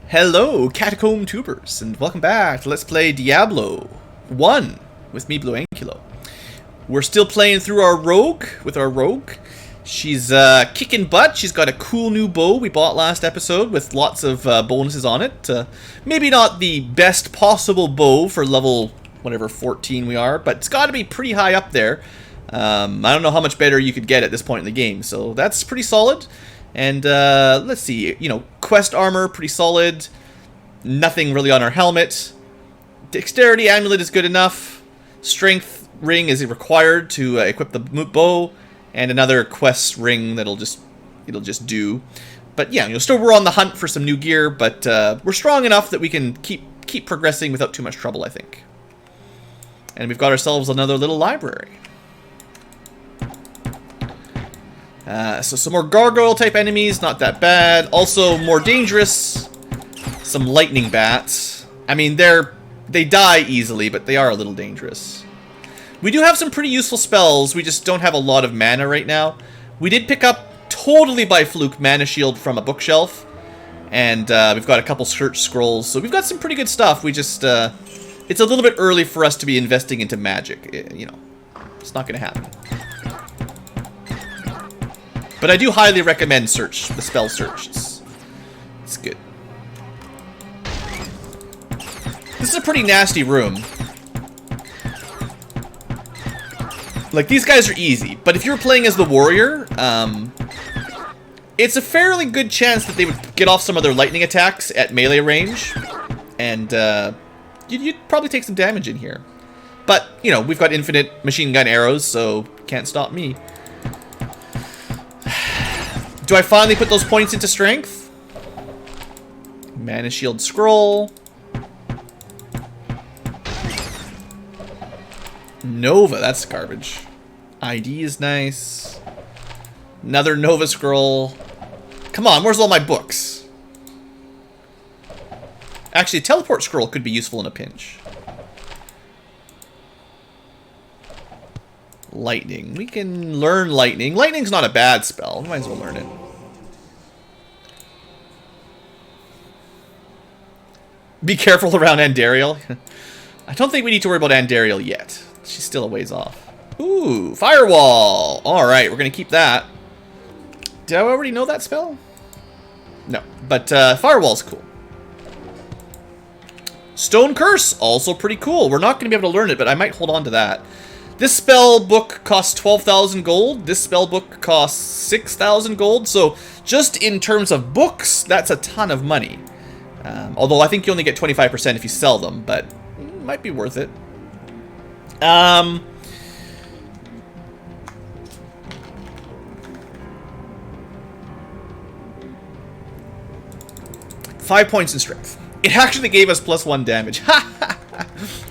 Hello, Catacomb Tubers, and welcome back to Let's Play Diablo 1 with me, Blue Ankylo. We're still playing through our rogue, She's kicking butt. She's got a cool new bow we bought last episode with lots of bonuses on it. Maybe not the best possible bow for level, whatever, 14 we are, but it's got to be pretty high up there. I don't know how much better you could get at this point in the game, so that's pretty solid. And let's see, quest armor, pretty solid. Nothing really on our helmet. Dexterity amulet is good enough. Strength ring is required to equip the bow, and another quest ring it'll just do. But yeah, still we're on the hunt for some new gear, but we're strong enough that we can keep progressing without too much trouble, I think. And we've got ourselves another little library. So some more gargoyle type enemies, not that bad. Also more dangerous, some lightning bats. I mean, they die easily, but they are a little dangerous. We do have some pretty useful spells, we just don't have a lot of mana right now. We did pick up, totally by fluke, Mana Shield from a bookshelf. And we've got a couple search scrolls, so we've got some pretty good stuff. We just, it's a little bit early for us to be investing into magic, It's not going to happen. But I do highly recommend the spell search. It's good. This is a pretty nasty room. Like, these guys are easy, but if you're playing as the warrior, it's a fairly good chance that they would get off some of their lightning attacks at melee range, and you'd probably take some damage in here. But, we've got infinite machine gun arrows, so can't stop me. Do I finally put those points into strength? Mana Shield scroll. Nova, that's garbage. ID is nice. Another Nova scroll. Come on, where's all my books? Actually, a teleport scroll could be useful in a pinch. Lightning. We can learn lightning. Lightning's not a bad spell. We might as well learn it. Be careful around Andariel. I don't think we need to worry about Andariel yet. She's still a ways off. Ooh, Firewall. Alright, we're going to keep that. Did I already know that spell? No, but Firewall's cool. Stone Curse, also pretty cool. We're not going to be able to learn it, but I might hold on to that. This spell book costs 12,000 gold. This spell book costs 6,000 gold. So just in terms of books, that's a ton of money. Although I think you only get 25% if you sell them, but it might be worth it. 5 points in strength. It actually gave us +1 damage.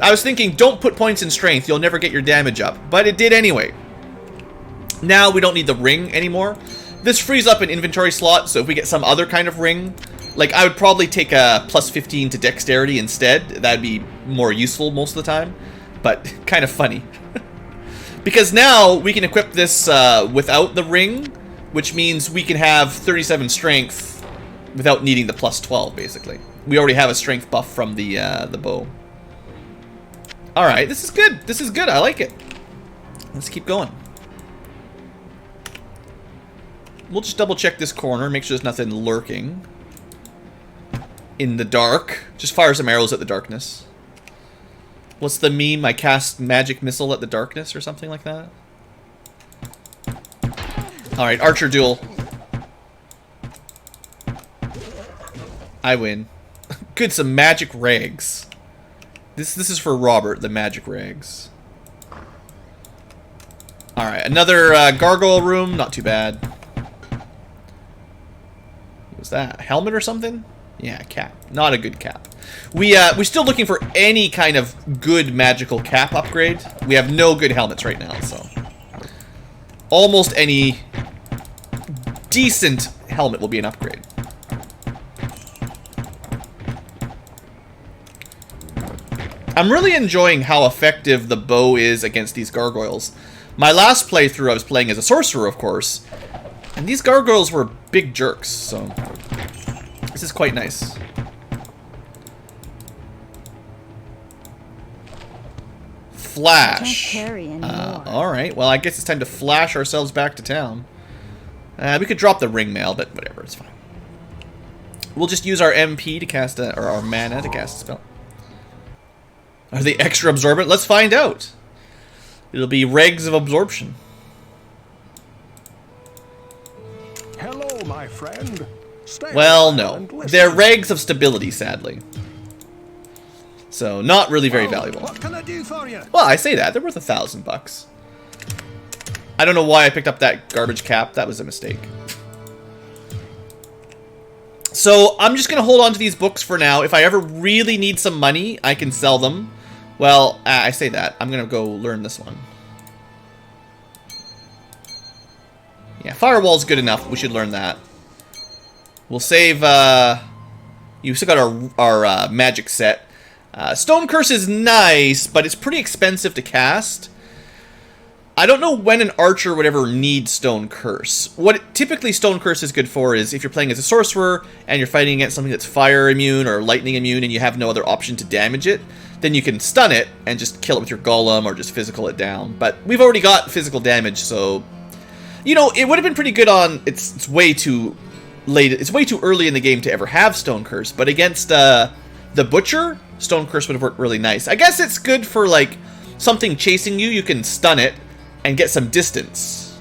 I was thinking, don't put points in strength, you'll never get your damage up. But it did anyway. Now we don't need the ring anymore. This frees up an inventory slot, so if we get some other kind of ring, like I would probably take a +15 to dexterity instead. That'd be more useful most of the time. But kind of funny. Because now we can equip this without the ring, which means we can have 37 strength without needing the +12, basically. We already have a strength buff from the bow. Alright, this is good. This is good. I like it. Let's keep going. We'll just double check this corner, make sure there's nothing lurking in the dark. Just fire some arrows at the darkness. What's the meme? I cast magic missile at the darkness or something like that? Alright, archer duel. I win. Good, some magic rags. This is for Robert, the magic rags. Alright, another gargoyle room, not too bad. What was that? A helmet or something? Yeah, cap. Not a good cap. We're still looking for any kind of good magical cap upgrade. We have no good helmets right now, so almost any decent helmet will be an upgrade. I'm really enjoying how effective the bow is against these gargoyles. My last playthrough I was playing as a sorcerer, of course, and these gargoyles were big jerks, so this is quite nice. flash. Can't carry anymore. Alright, well, I guess it's time to flash ourselves back to town. We could drop the ring mail, but whatever, it's fine. We'll just use our MP to cast a, or our mana to cast a spell. Are they extra absorbent? Let's find out. It'll be regs of absorption. Hello, my friend. Stay Well, no. They're regs of stability, sadly. So, not really very valuable. What can I do for you? Well, I say that. They're worth $1,000. I don't know why I picked up that garbage cap. That was a mistake. So, I'm just going to hold on to these books for now. If I ever really need some money, I can sell them. Well, I say that. I'm going to go learn this one. Yeah, Firewall's good enough. We should learn that. We'll save, you still got our magic set. Stone Curse is nice, but it's pretty expensive to cast. I don't know when an archer would ever need Stone Curse. What typically Stone Curse is good for is if you're playing as a sorcerer and you're fighting against something that's fire immune or lightning immune and you have no other option to damage it, then you can stun it and just kill it with your golem or just physical it down. But we've already got physical damage, so... You know, it would have been pretty good on... It's way too late. It's way too early in the game to ever have Stone Curse, but against the Butcher, Stone Curse would have worked really nice. I guess it's good for, like, something chasing you. You can stun it and get some distance.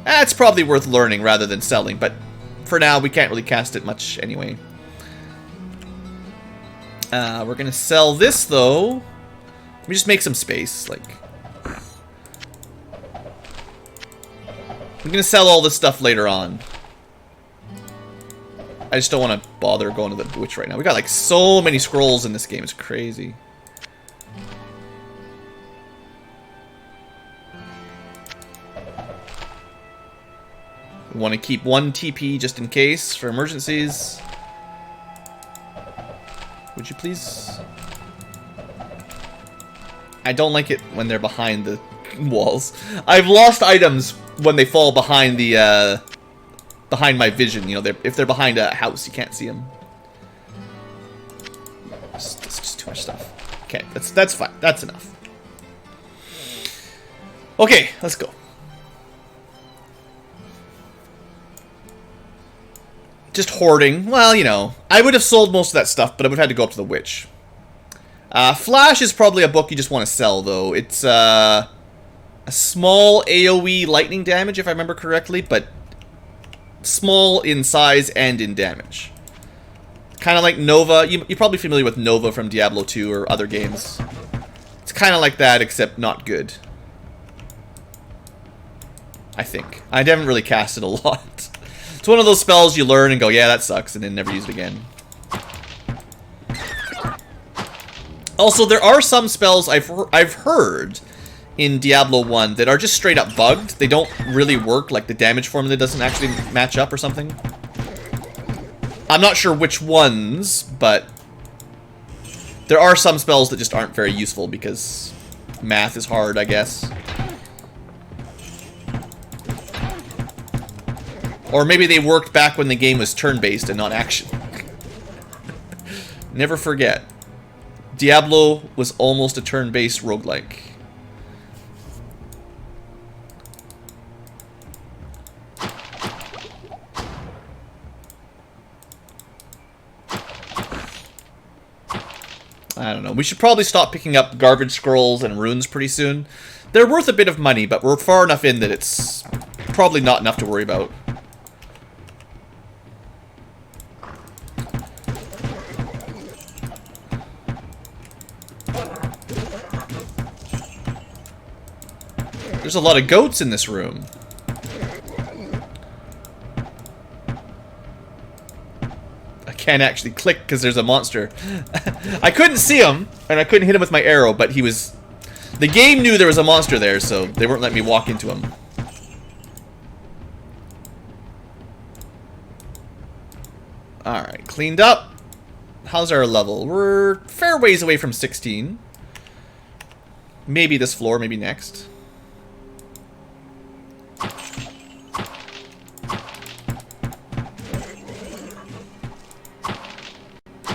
That's probably worth learning rather than selling, but for now, we can't really cast it much anyway. We're going to sell this, though. Let me just make some space, like... I'm going to sell all this stuff later on. I just don't want to bother going to the Witch right now. We got, like, so many scrolls in this game. It's crazy. We want to keep one TP just in case for emergencies. Would you please? I don't like it when they're behind the walls. I've lost items when they fall behind the behind my vision. You know, if they're behind a house, you can't see them. That's just too much stuff. Okay, that's fine. That's enough. Okay, let's go. Just hoarding. Well, you know, I would have sold most of that stuff, but I would have had to go up to the Witch. Flash is probably a book you just want to sell, though. It's a small AoE lightning damage, if I remember correctly, but small in size and in damage. Kind of like Nova. You're probably familiar with Nova from Diablo 2 or other games. It's kind of like that, except not good. I think. I haven't really cast it a lot. It's one of those spells you learn and go, yeah, that sucks, and then never use it again. Also, there are some spells I've heard in Diablo 1 that are just straight up bugged. They don't really work, like the damage formula doesn't actually match up or something. I'm not sure which ones, but there are some spells that just aren't very useful because math is hard, I guess. Or maybe they worked back when the game was turn-based and not action. Never forget. Diablo was almost a turn-based roguelike. I don't know. We should probably stop picking up garbage scrolls and runes pretty soon. They're worth a bit of money, but we're far enough in that it's probably not enough to worry about. There's a lot of goats in this room. I can't actually click because there's a monster. I couldn't see him, and I couldn't hit him with my arrow, but he was... The game knew there was a monster there, so they weren't letting me walk into him. Alright, cleaned up. How's our level? We're fair ways away from 16. Maybe this floor, maybe next.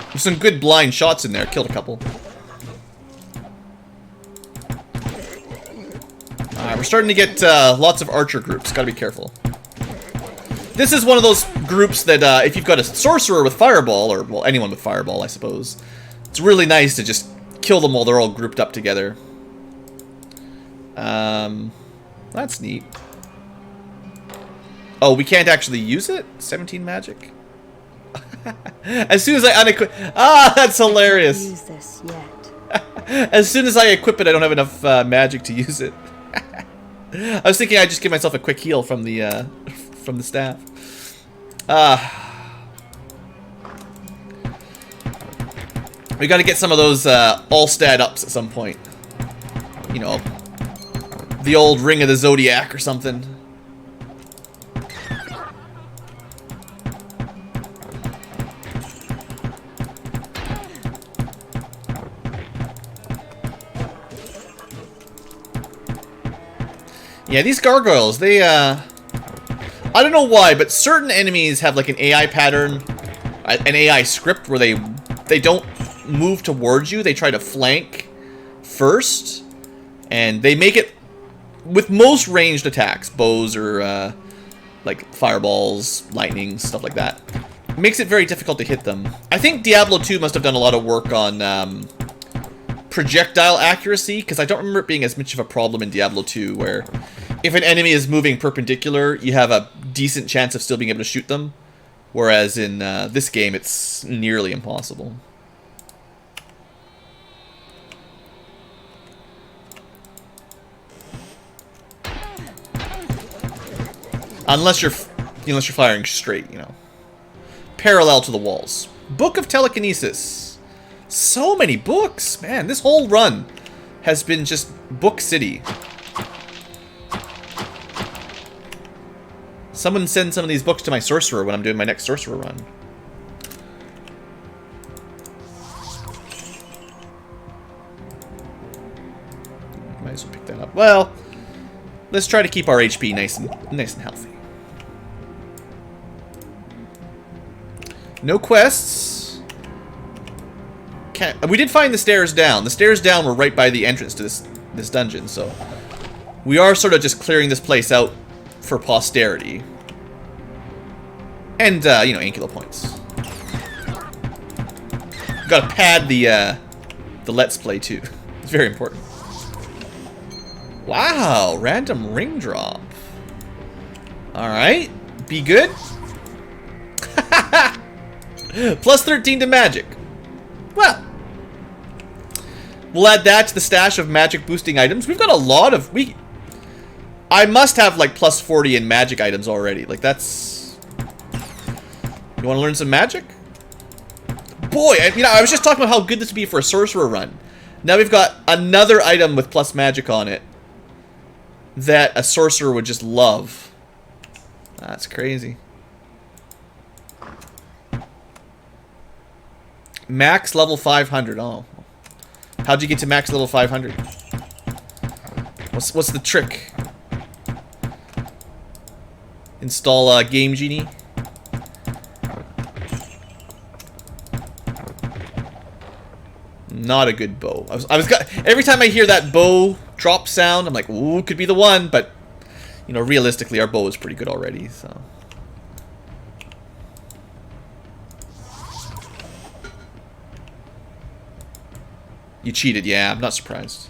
There's some good blind shots in there. Killed a couple. we're starting to get lots of archer groups. Gotta be careful. This is one of those groups that if you've got a sorcerer with Fireball, or well, anyone with Fireball, I suppose, it's really nice to just kill them while they're all grouped up together. That's neat. Oh, we can't actually use it? 17 magic? As soon as I unequip... Ah, that's hilarious. Use this yet. As soon as I equip it, I don't have enough magic to use it. I was thinking I'd just give myself a quick heal from the staff. We got to get some of those all-stat ups at some point. You know, the old Ring of the Zodiac or something. Yeah, these gargoyles, they, I don't know why, but certain enemies have like an AI pattern, an AI script where they don't move towards you, they try to flank first, and they make it, with most ranged attacks, bows or, like, fireballs, lightning, stuff like that, it makes it very difficult to hit them. I think Diablo 2 must have done a lot of work on, projectile accuracy, because I don't remember it being as much of a problem in Diablo 2, where if an enemy is moving perpendicular, you have a decent chance of still being able to shoot them, whereas in this game, it's nearly impossible. Unless you're firing straight, you know, parallel to the walls. Book of Telekinesis. So many books, man. This whole run has been just book city. Someone send some of these books to my sorcerer when I'm doing my next sorcerer run. Might as well pick that up. Well, let's try to keep our HP nice and healthy. No quests. We did find the stairs down. The stairs down were right by the entrance to this dungeon, so we are sort of just clearing this place out for posterity. And, you know, angular points. Gotta pad the Let's Play, too. It's very important. Wow, random ring drop. Alright, be good. Plus 13 to magic. Well, we'll add that to the stash of magic boosting items. We've got a lot of... I must have like plus 40 in magic items already. Like that's... You want to learn some magic? Boy, I was just talking about how good this would be for a sorcerer run. Now we've got another item with plus magic on it that a sorcerer would just love. That's crazy. Max level 500. Oh. How'd you get to max level 500? What's the trick? Install Game Genie. Not a good bow. Every time I hear that bow drop sound, I'm like, ooh, could be the one, but you know, realistically our bow is pretty good already, so. You cheated, yeah, I'm not surprised.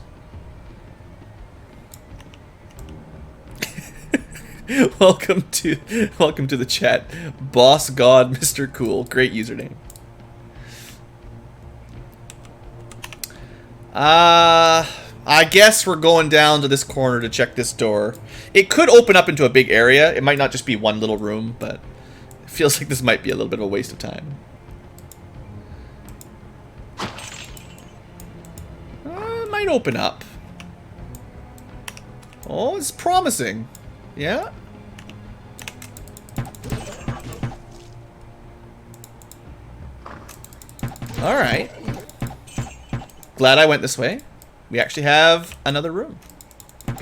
Welcome to the chat. Boss God Mr. Cool. Great username. I guess we're going down to this corner to check this door. It could open up into a big area. It might not just be one little room, but it feels like this might be a little bit of a waste of time. Might open up. Oh, it's promising. Yeah? Alright. Glad I went this way. We actually have another room. I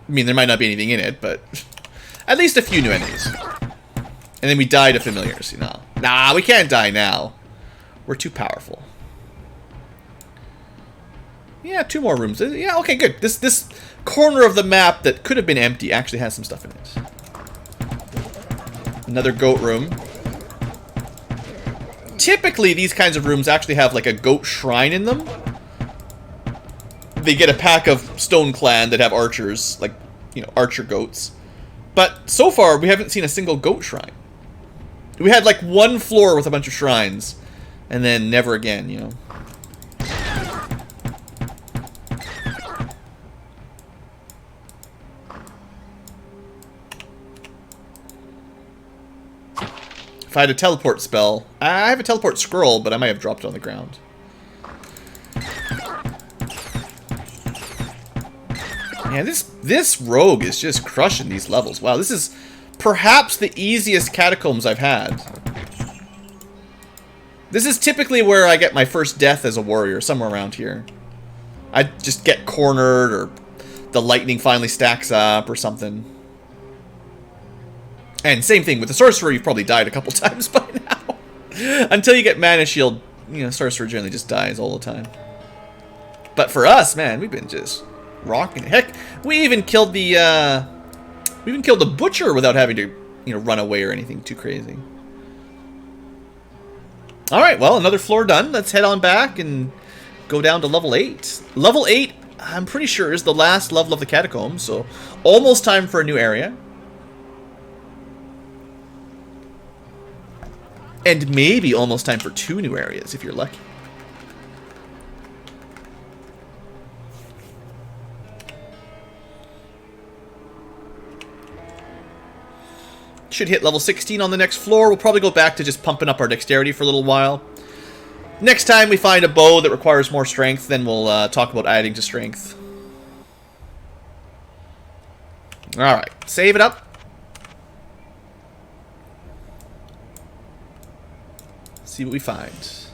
mean, there might not be anything in it, but at least a few new enemies. And then we die to familiars, you know. Nah, we can't die now. We're too powerful. Yeah, 2 more rooms. Yeah, okay, good. This corner of the map that could have been empty actually has some stuff in it. Another goat room. Typically, these kinds of rooms actually have like a goat shrine in them. They get a pack of Stone Clan that have archers, like, you know, archer goats. But so far, we haven't seen a single goat shrine. We had like 1 floor with a bunch of shrines, and then never again, you know. If I had a teleport spell, I have a teleport scroll, but I might have dropped it on the ground. Man, this rogue is just crushing these levels. Wow, this is perhaps the easiest catacombs I've had. This is typically where I get my first death as a warrior, somewhere around here. I just get cornered, or the lightning finally stacks up, or something. And same thing with the sorcerer, you've probably died a couple times by now. Until you get mana shield, you know, sorcerer generally just dies all the time. But for us, man, we've been just rocking. Heck, we even killed the butcher without having to, you know, run away or anything too crazy. All right, well, another floor done. Let's head on back and go down to level 8. Level 8, I'm pretty sure, is the last level of the catacombs, so almost time for a new area. And maybe almost time for 2 new areas, if you're lucky. Should hit level 16 on the next floor. We'll probably go back to just pumping up our dexterity for a little while. Next time we find a bow that requires more strength, then we'll talk about adding to strength. Alright, save it up. See what we find.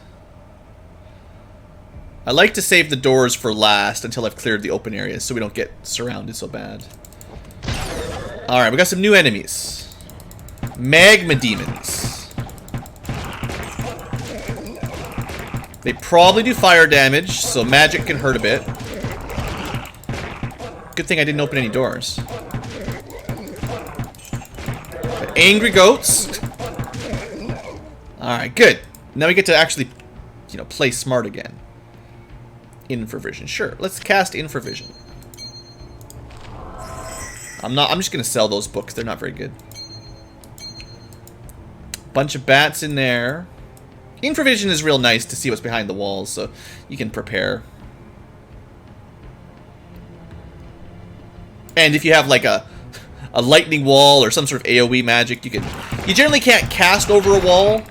I like to save the doors for last until I've cleared the open areas so we don't get surrounded so bad. Alright, we got some new enemies. Magma demons. They probably do fire damage, so magic can hurt a bit. Good thing I didn't open any doors. But angry goats. Alright, good. Now we get to actually, you know, play smart again. Infravision. Sure, let's cast Infravision. I'm just gonna sell those books, they're not very good. Bunch of bats in there. Infravision is real nice to see what's behind the walls, so you can prepare. And if you have like a lightning wall or some sort of AoE magic, you generally can't cast over a wall.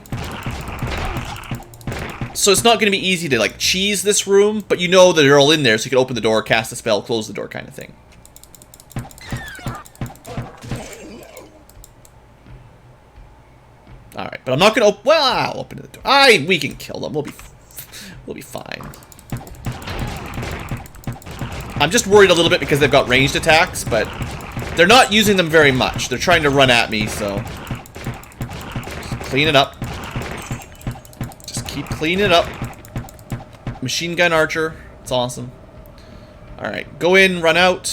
So it's not going to be easy to like cheese this room, but you know that they're all in there, so you can open the door, cast a spell, close the door kind of thing. Alright, but I'm not gonna well, I'll open the door. We can kill them. We'll be fine. I'm just worried a little bit because they've got ranged attacks, but they're not using them very much. They're trying to run at me, so just clean it up. Just keep cleaning it up. Machine gun archer. It's awesome. Alright, go in, run out.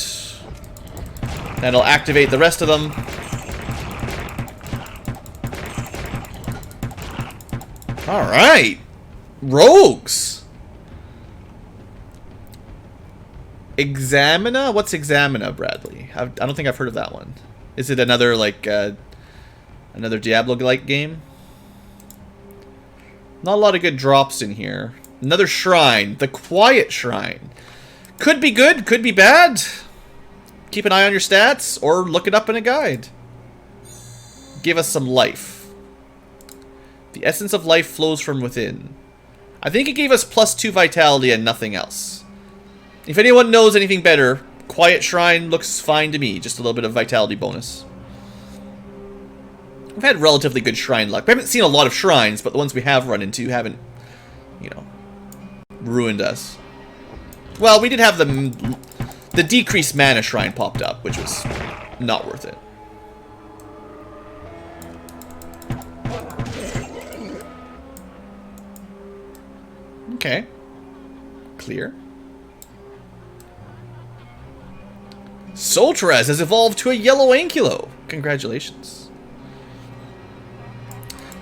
That'll activate the rest of them. Alright. Rogues. Examina? What's Examina, Bradley? I don't think I've heard of that one. Is it another, like, another Diablo-like game? Not a lot of good drops in here. Another shrine. The Quiet Shrine. Could be good, could be bad. Keep an eye on your stats, or look it up in a guide. Give us some life. The essence of life flows from within. I think it gave us +2 vitality and nothing else. If anyone knows anything better, Quiet Shrine looks fine to me. Just a little bit of vitality bonus. We've had relatively good shrine luck. We haven't seen a lot of shrines, but the ones we have run into haven't, you know, ruined us. Well, we did have the decreased mana shrine popped up, which was not worth it. Okay. Clear. Soltraz has evolved to a yellow ankylo. Congratulations.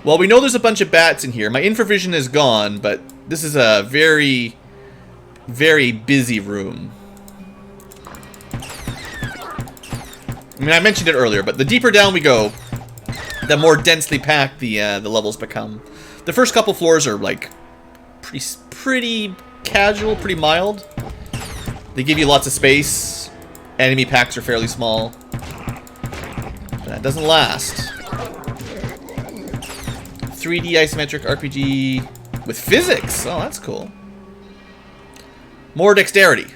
Well, we know there's a bunch of bats in here. My infravision is gone, but this is a very, very busy room. I mean, I mentioned it earlier, but the deeper down we go, the more densely packed the levels become. The first couple floors are like pretty casual, pretty mild. They give you lots of space. Enemy packs are fairly small. But that doesn't last. 3D isometric RPG with physics. Oh, that's cool. More dexterity.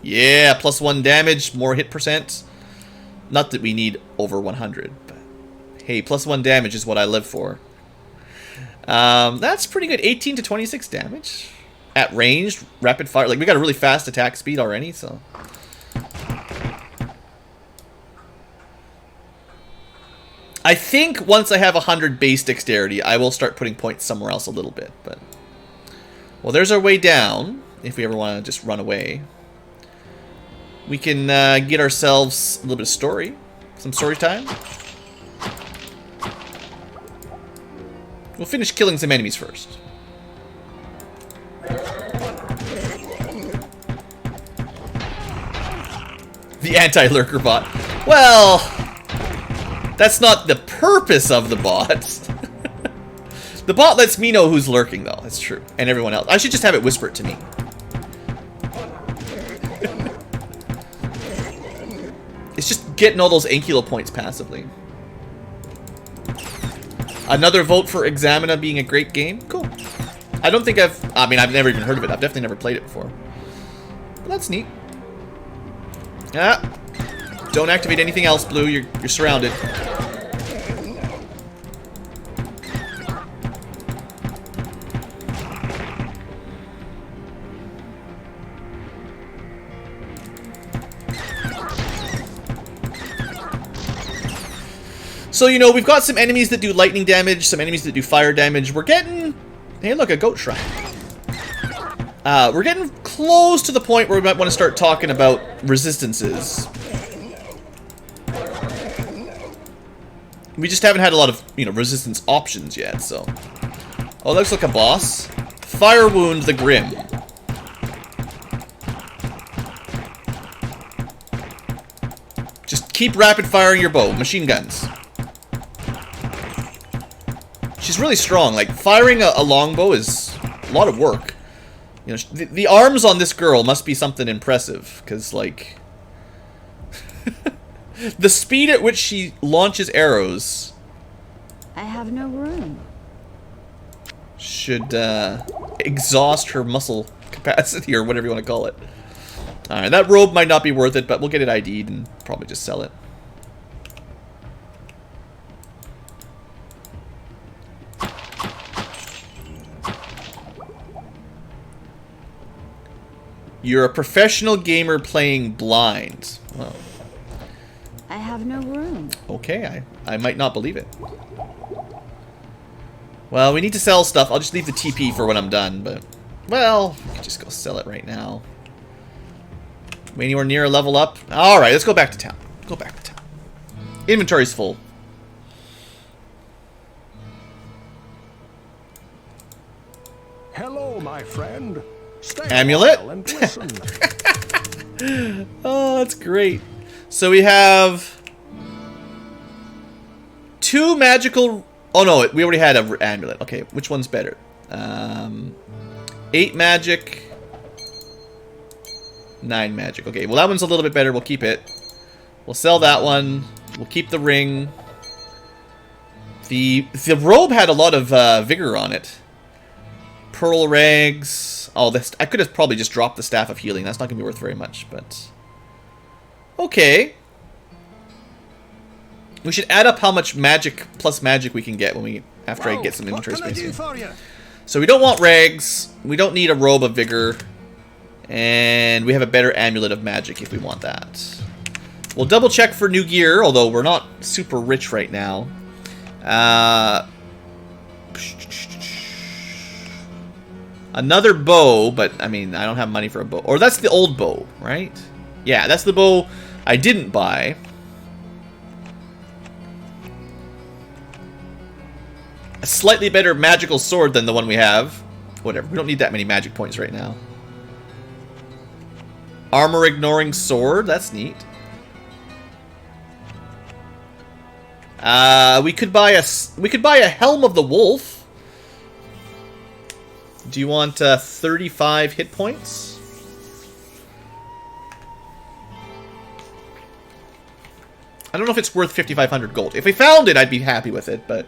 Yeah, +1 damage, more hit percent. Not that we need over 100, but hey, +1 damage is what I live for. That's pretty good. 18 to 26 damage. At range, rapid fire. Like, we got a really fast attack speed already, so. I think once I have 100 base dexterity, I will start putting points somewhere else a little bit, but. Well, there's our way down, if we ever want to just run away. We can get ourselves a little bit of story. Some story time. We'll finish killing some enemies first. The anti-lurker bot. Well, that's not the purpose of the bot. The bot lets me know who's lurking, though. That's true. And everyone else. I should just have it whisper it to me. It's just getting all those ankylo points passively. Another vote for Examina being a great game. Cool. I don't think I've never even heard of it. I've definitely never played it before. But that's neat. Ah. Don't activate anything else, Blue. You're surrounded. So, you know, we've got some enemies that do lightning damage, some enemies that do fire damage. We're getting... Hey, look, a goat shrine. We're getting close to the point where we might want to start talking about resistances. We just haven't had a lot of, you know, resistance options yet, so... Oh, that looks like a boss. Fire Wound the Grim. Just keep rapid firing your bow. Machine guns. She's really strong. Like, firing a longbow is a lot of work. You know, the arms on this girl must be something impressive, because, like... the speed at which she launches arrows... I have no room. Should, exhaust her muscle capacity, or whatever you want to call it. Alright, that robe might not be worth it, but we'll get it ID'd and probably just sell it. You're a professional gamer playing blind. Well, I have no room. Okay, I might not believe it. Well, we need to sell stuff. I'll just leave the TP for when I'm done, but... Well, we can just go sell it right now. We anywhere near a level up? Alright, let's go back to town. Go back to town. Inventory's full. Hello, my friend. Stay Amulet? a while and listen. Oh, that's great. So we have... 2 magical... Oh no, we already had an amulet. Okay, which one's better? 8 magic... 9 magic. Okay, well that one's a little bit better. We'll keep it. We'll sell that one. We'll keep the ring. The robe had a lot of vigor on it. Pearl rags. Oh, this I could have probably just dropped the staff of healing. That's not gonna be worth very much, but okay. We should add up how much magic plus magic we can get when we after I get some inventory space here. So we don't want rags. We don't need a robe of vigor. And we have a better amulet of magic if we want that. We'll double check for new gear, although we're not super rich right now. Another bow, but I mean, I don't have money for a bow. Or that's the old bow, right? Yeah, that's the bow I didn't buy. A slightly better magical sword than the one we have. Whatever, we don't need that many magic points right now. Armor ignoring sword, that's neat. We could buy a Helm of the Wolf. Do you want 35 hit points? I don't know if it's worth 5,500 gold. If we found it, I'd be happy with it, but...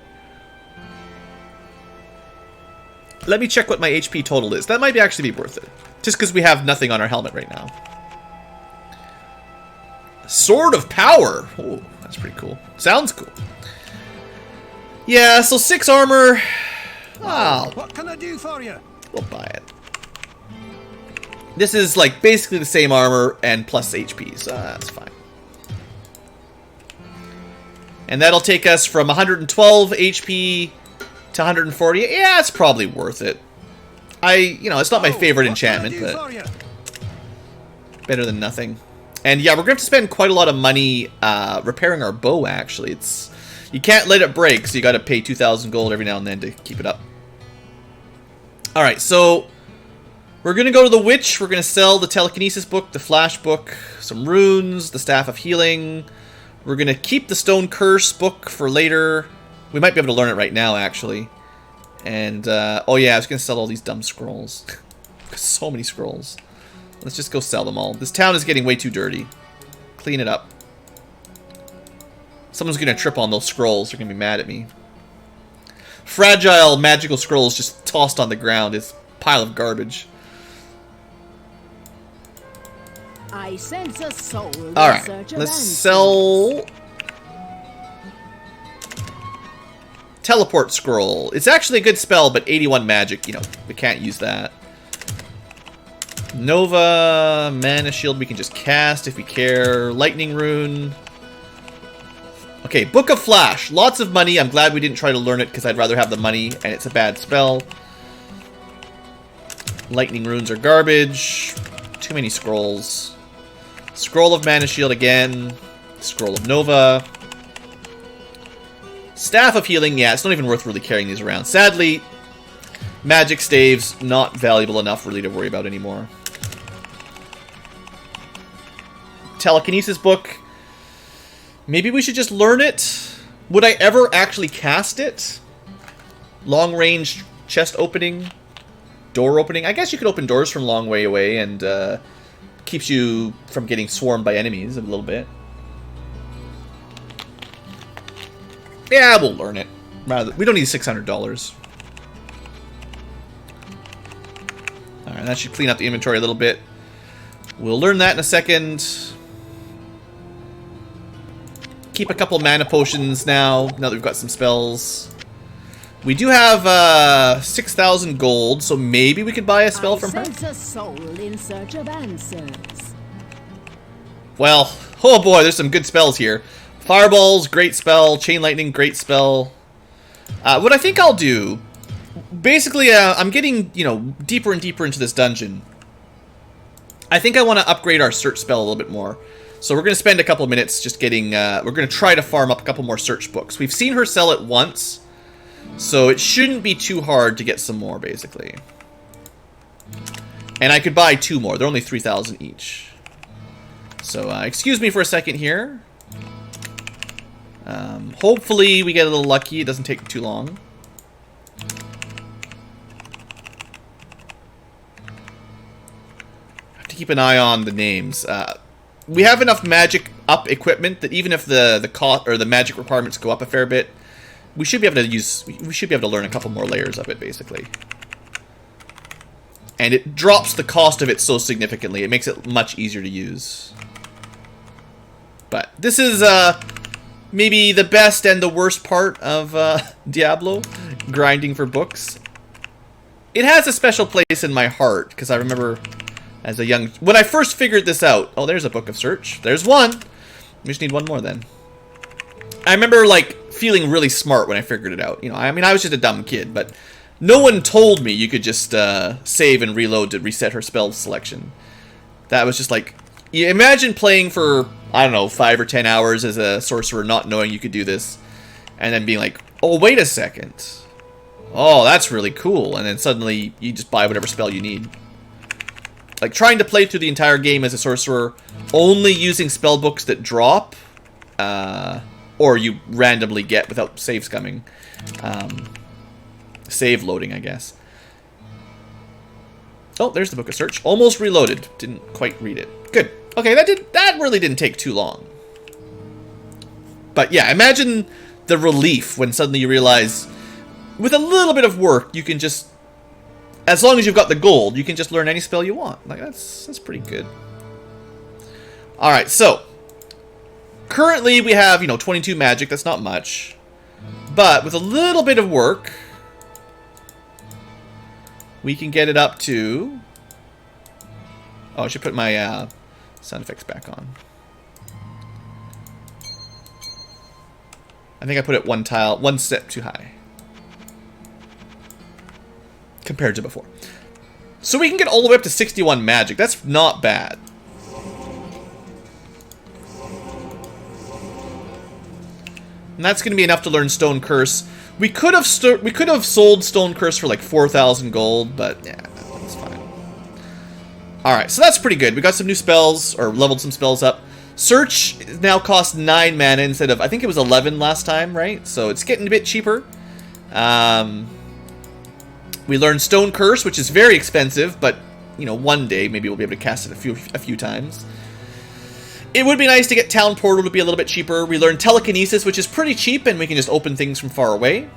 Let me check what my HP total is. That might actually be worth it. Just because we have nothing on our helmet right now. Sword of Power. Oh, that's pretty cool. Sounds cool. Yeah, so 6 armor. Oh, What can I do for you? we'll buy it. This is like basically the same armor and plus HP, so that's fine. And that'll take us from 112 HP to 140. Yeah, it's probably worth it. It's not my favorite enchantment, but better than nothing. And yeah, we're going to have to spend quite a lot of money repairing our bow, actually. You can't let it break, so you got to pay 2,000 gold every now and then to keep it up. Alright, so we're going to go to the Witch. We're going to sell the Telekinesis book, the Flash book, some runes, the Staff of Healing. We're going to keep the Stone Curse book for later. We might be able to learn it right now, actually. And, oh yeah, I was going to sell all these dumb scrolls. So many scrolls. Let's just go sell them all. This town is getting way too dirty. Clean it up. Someone's going to trip on those scrolls. They're going to be mad at me. Fragile magical scrolls just tossed on the ground. It's a pile of garbage. I sense a soul. Alright, let's sell... Teleport Scroll. It's actually a good spell, but 81 magic, we can't use that. Nova, Mana Shield we can just cast if we care. Lightning Rune. Okay, Book of Flash. Lots of money. I'm glad we didn't try to learn it because I'd rather have the money, and it's a bad spell. Lightning Runes are garbage. Too many scrolls. Scroll of Mana Shield again. Scroll of Nova. Staff of Healing, yeah, it's not even worth really carrying these around. Sadly, magic staves, not valuable enough really to worry about anymore. Telekinesis book. Maybe we should just learn it? Would I ever actually cast it? Long range chest opening. Door opening. I guess you could open doors from long way away and keeps you from getting swarmed by enemies a little bit. Yeah, we'll learn it. We don't need $600. Alright, that should clean up the inventory a little bit. We'll learn that in a second. Keep a couple mana potions now that we've got some spells. We do have 6,000 gold, so maybe we could buy a spell from her. I sense a soul in search of answers. Well, oh boy, there's some good spells here. Fireballs, great spell. Chain Lightning, great spell. What I think I'll do... Basically, I'm getting, deeper and deeper into this dungeon. I think I want to upgrade our search spell a little bit more. So we're going to spend a couple minutes just getting... we're going to try to farm up a couple more search books. We've seen her sell it once. So it shouldn't be too hard to get some more, basically. And I could buy 2 more. They're only 3,000 each. So, excuse me for a second here. Hopefully we get a little lucky. It doesn't take too long. I have to keep an eye on the names. We have enough magic up equipment that even if the cost or the magic requirements go up a fair bit, we should be able to use. We should be able to learn a couple more layers of it, basically. And it drops the cost of it so significantly. It makes it much easier to use. But this is maybe the best and the worst part of Diablo, grinding for books. It has a special place in my heart, because I remember as a young... When I first figured this out... Oh, there's a book of search. There's one! We just need one more then. I remember, like, feeling really smart when I figured it out. I mean, I was just a dumb kid, but no one told me you could just save and reload to reset her spell selection. That was just like... You imagine playing for I don't know, 5 or 10 hours as a sorcerer not knowing you could do this. And then being like, oh, wait a second. Oh, that's really cool. And then suddenly you just buy whatever spell you need. Like trying to play through the entire game as a sorcerer, only using spell books that drop, or you randomly get without save scumming. Save loading, I guess. Oh, there's the book of search. Almost reloaded. Didn't quite read it. Good. Okay, that really didn't take too long. But yeah, imagine the relief when suddenly you realize, with a little bit of work, you can just, as long as you've got the gold, you can just learn any spell you want. Like, that's pretty good. Alright, so currently we have, 22 magic. That's not much. But with a little bit of work, we can get it up to... Oh, I should put my sound effects back on. I think I put it one step too high compared to before. So we can get all the way up to 61 magic. That's not bad. And that's going to be enough to learn Stone Curse. We could have sold Stone Curse for like 4,000 gold, but yeah, that's fine. Alright, so that's pretty good. We got some new spells, or leveled some spells up. Search now costs 9 mana instead of, I think it was 11 last time, right? So it's getting a bit cheaper. We learned Stone Curse, which is very expensive, but, one day maybe we'll be able to cast it a few times. It would be nice to get Town Portal to be a little bit cheaper. We learned Telekinesis, which is pretty cheap, and we can just open things from far away.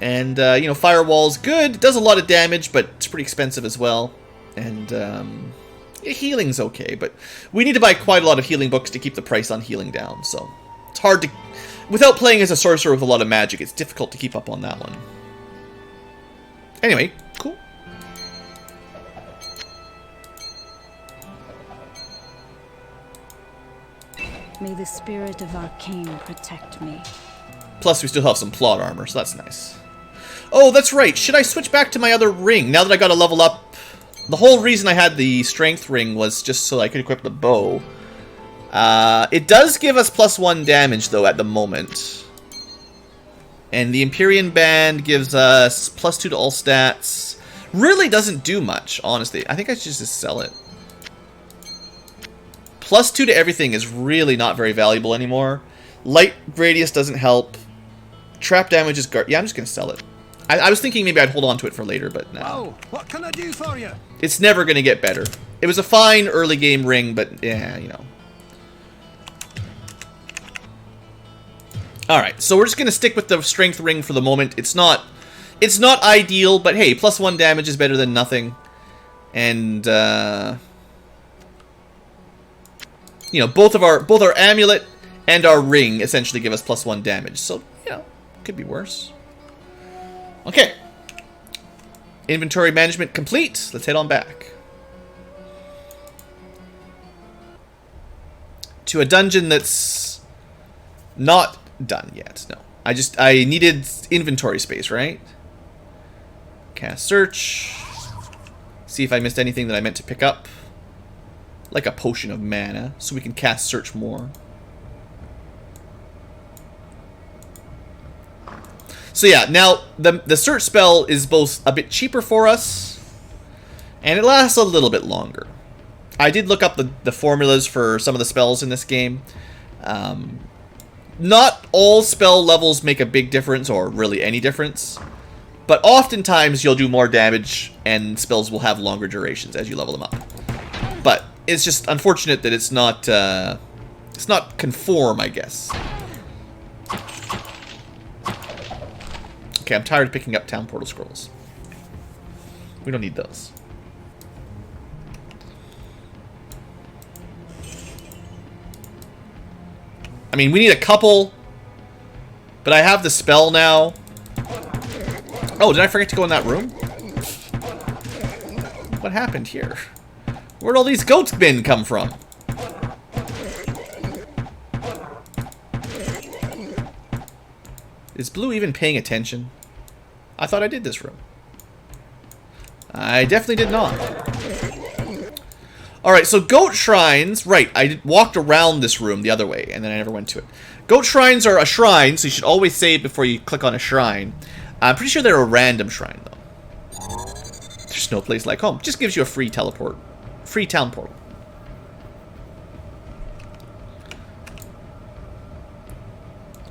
And, Firewall's good. It does a lot of damage, but it's pretty expensive as well. And, healing's okay, but we need to buy quite a lot of healing books to keep the price on healing down, so it's hard to... Without playing as a sorcerer with a lot of magic, it's difficult to keep up on that one. Anyway, cool. May the spirit of Arcane protect me. Plus, we still have some plot armor, so that's nice. Oh, that's right. Should I switch back to my other ring? Now that I got to level up... The whole reason I had the strength ring was just so I could equip the bow. It does give us +1 damage, though, at the moment. And the Empyrean Band gives us +2 to all stats. Really doesn't do much, honestly. I think I should just sell it. +2 to everything is really not very valuable anymore. Light Radius doesn't help. Trap damage is... Yeah, I'm just going to sell it. I was thinking maybe I'd hold on to it for later, but no. Oh, what can I do for you? It's never going to get better. It was a fine early game ring, but yeah, Alright, so we're just going to stick with the strength ring for the moment. It's not ideal, but hey, +1 damage is better than nothing. And, both our amulet and our ring essentially give us +1 damage. So, could be worse. Okay. Inventory management complete. Let's head on back. To a dungeon that's not done yet. No. I needed inventory space, right? Cast search. See if I missed anything that I meant to pick up. Like a potion of mana, so we can cast search more. So yeah, now the search spell is both a bit cheaper for us, and it lasts a little bit longer. I did look up the formulas for some of the spells in this game. Not all spell levels make a big difference, or really any difference, but oftentimes you'll do more damage, and spells will have longer durations as you level them up. But it's just unfortunate that it's not conform, I guess. Okay, I'm tired of picking up Town Portal Scrolls. We don't need those. I mean, we need a couple, but I have the spell now. Oh, did I forget to go in that room? What happened here? Where'd all these goats men come from? Is Blue even paying attention? I thought I did this room. I definitely did not. Alright, so goat shrines, right, I walked around this room the other way, and then I never went to it. Goat shrines are a shrine, so you should always save before you click on a shrine. I'm pretty sure they're a random shrine, though. There's no place like home. Just gives you a free teleport. Free town portal.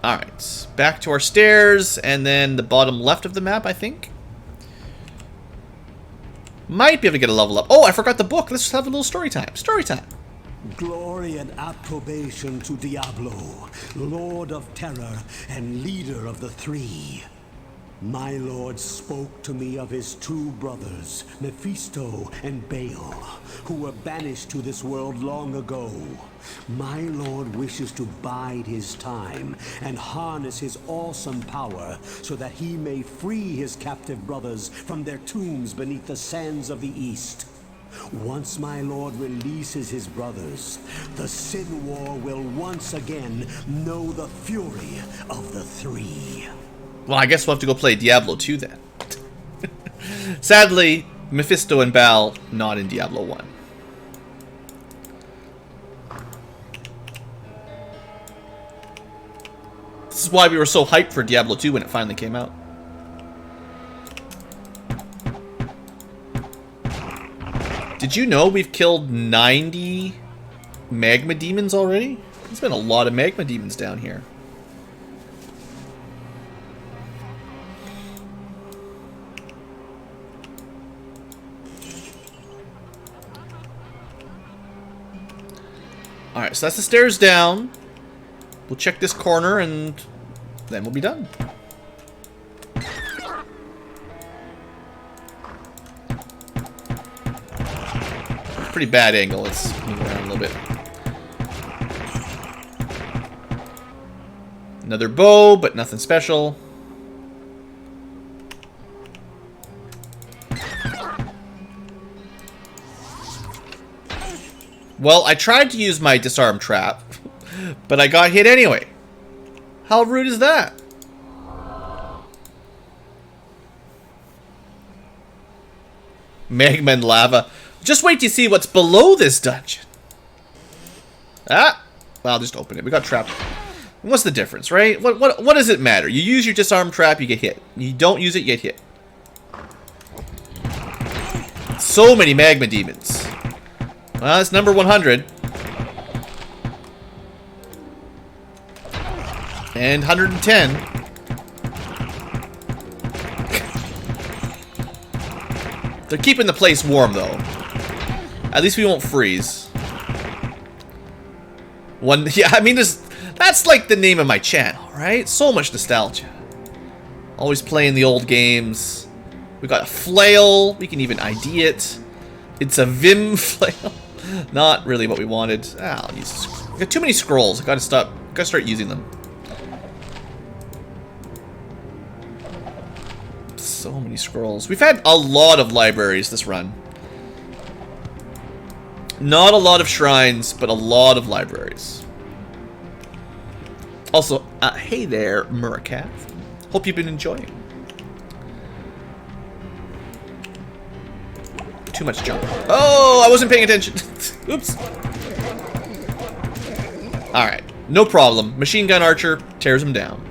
Alright, back to our stairs, and then the bottom left of the map, I think. Might be able to get a level up. Oh, I forgot the book. Let's just have a little story time. Story time. Glory and approbation to Diablo, Lord of Terror and leader of the Three. My lord spoke to me of his two brothers, Mephisto and Baal, who were banished to this world long ago. My lord wishes to bide his time and harness his awesome power so that he may free his captive brothers from their tombs beneath the sands of the east. Once my lord releases his brothers, the Sin War will once again know the fury of the Three. Well, I guess we'll have to go play Diablo 2 then. Sadly, Mephisto and Baal not in Diablo 1. This is why we were so hyped for Diablo 2 when it finally came out. Did you know we've killed 90 magma demons already? There's been a lot of magma demons down here. Alright, so that's the stairs down. We'll check this corner and then we'll be done. Pretty bad angle. Let's move around a little bit. Another bow, but nothing special. Well, I tried to use my disarm trap, but I got hit anyway. How rude is that? Magma and lava. Just wait to see what's below this dungeon. Ah! Well, I'll just open it. We got trapped. What's the difference, right? What does it matter? You use your disarm trap, you get hit. You don't use it, you get hit. So many magma demons. Well, it's number 100. And 110. They're keeping the place warm, though. At least we won't freeze. Yeah, I mean, that's like the name of my channel, right? So much nostalgia. Always playing the old games. We got a flail. We can even ID it. It's a Vim flail. Not really what we wanted. Ah, I'll use. I got too many scrolls. I gotta stop. Gotta start using them. So many scrolls. We've had a lot of libraries this run. Not a lot of shrines, but a lot of libraries. Also, hey there, Murakath. Hope you've been enjoying. Too much junk. Oh, I wasn't paying attention. Oops. Alright, no problem. Machine gun archer tears him down.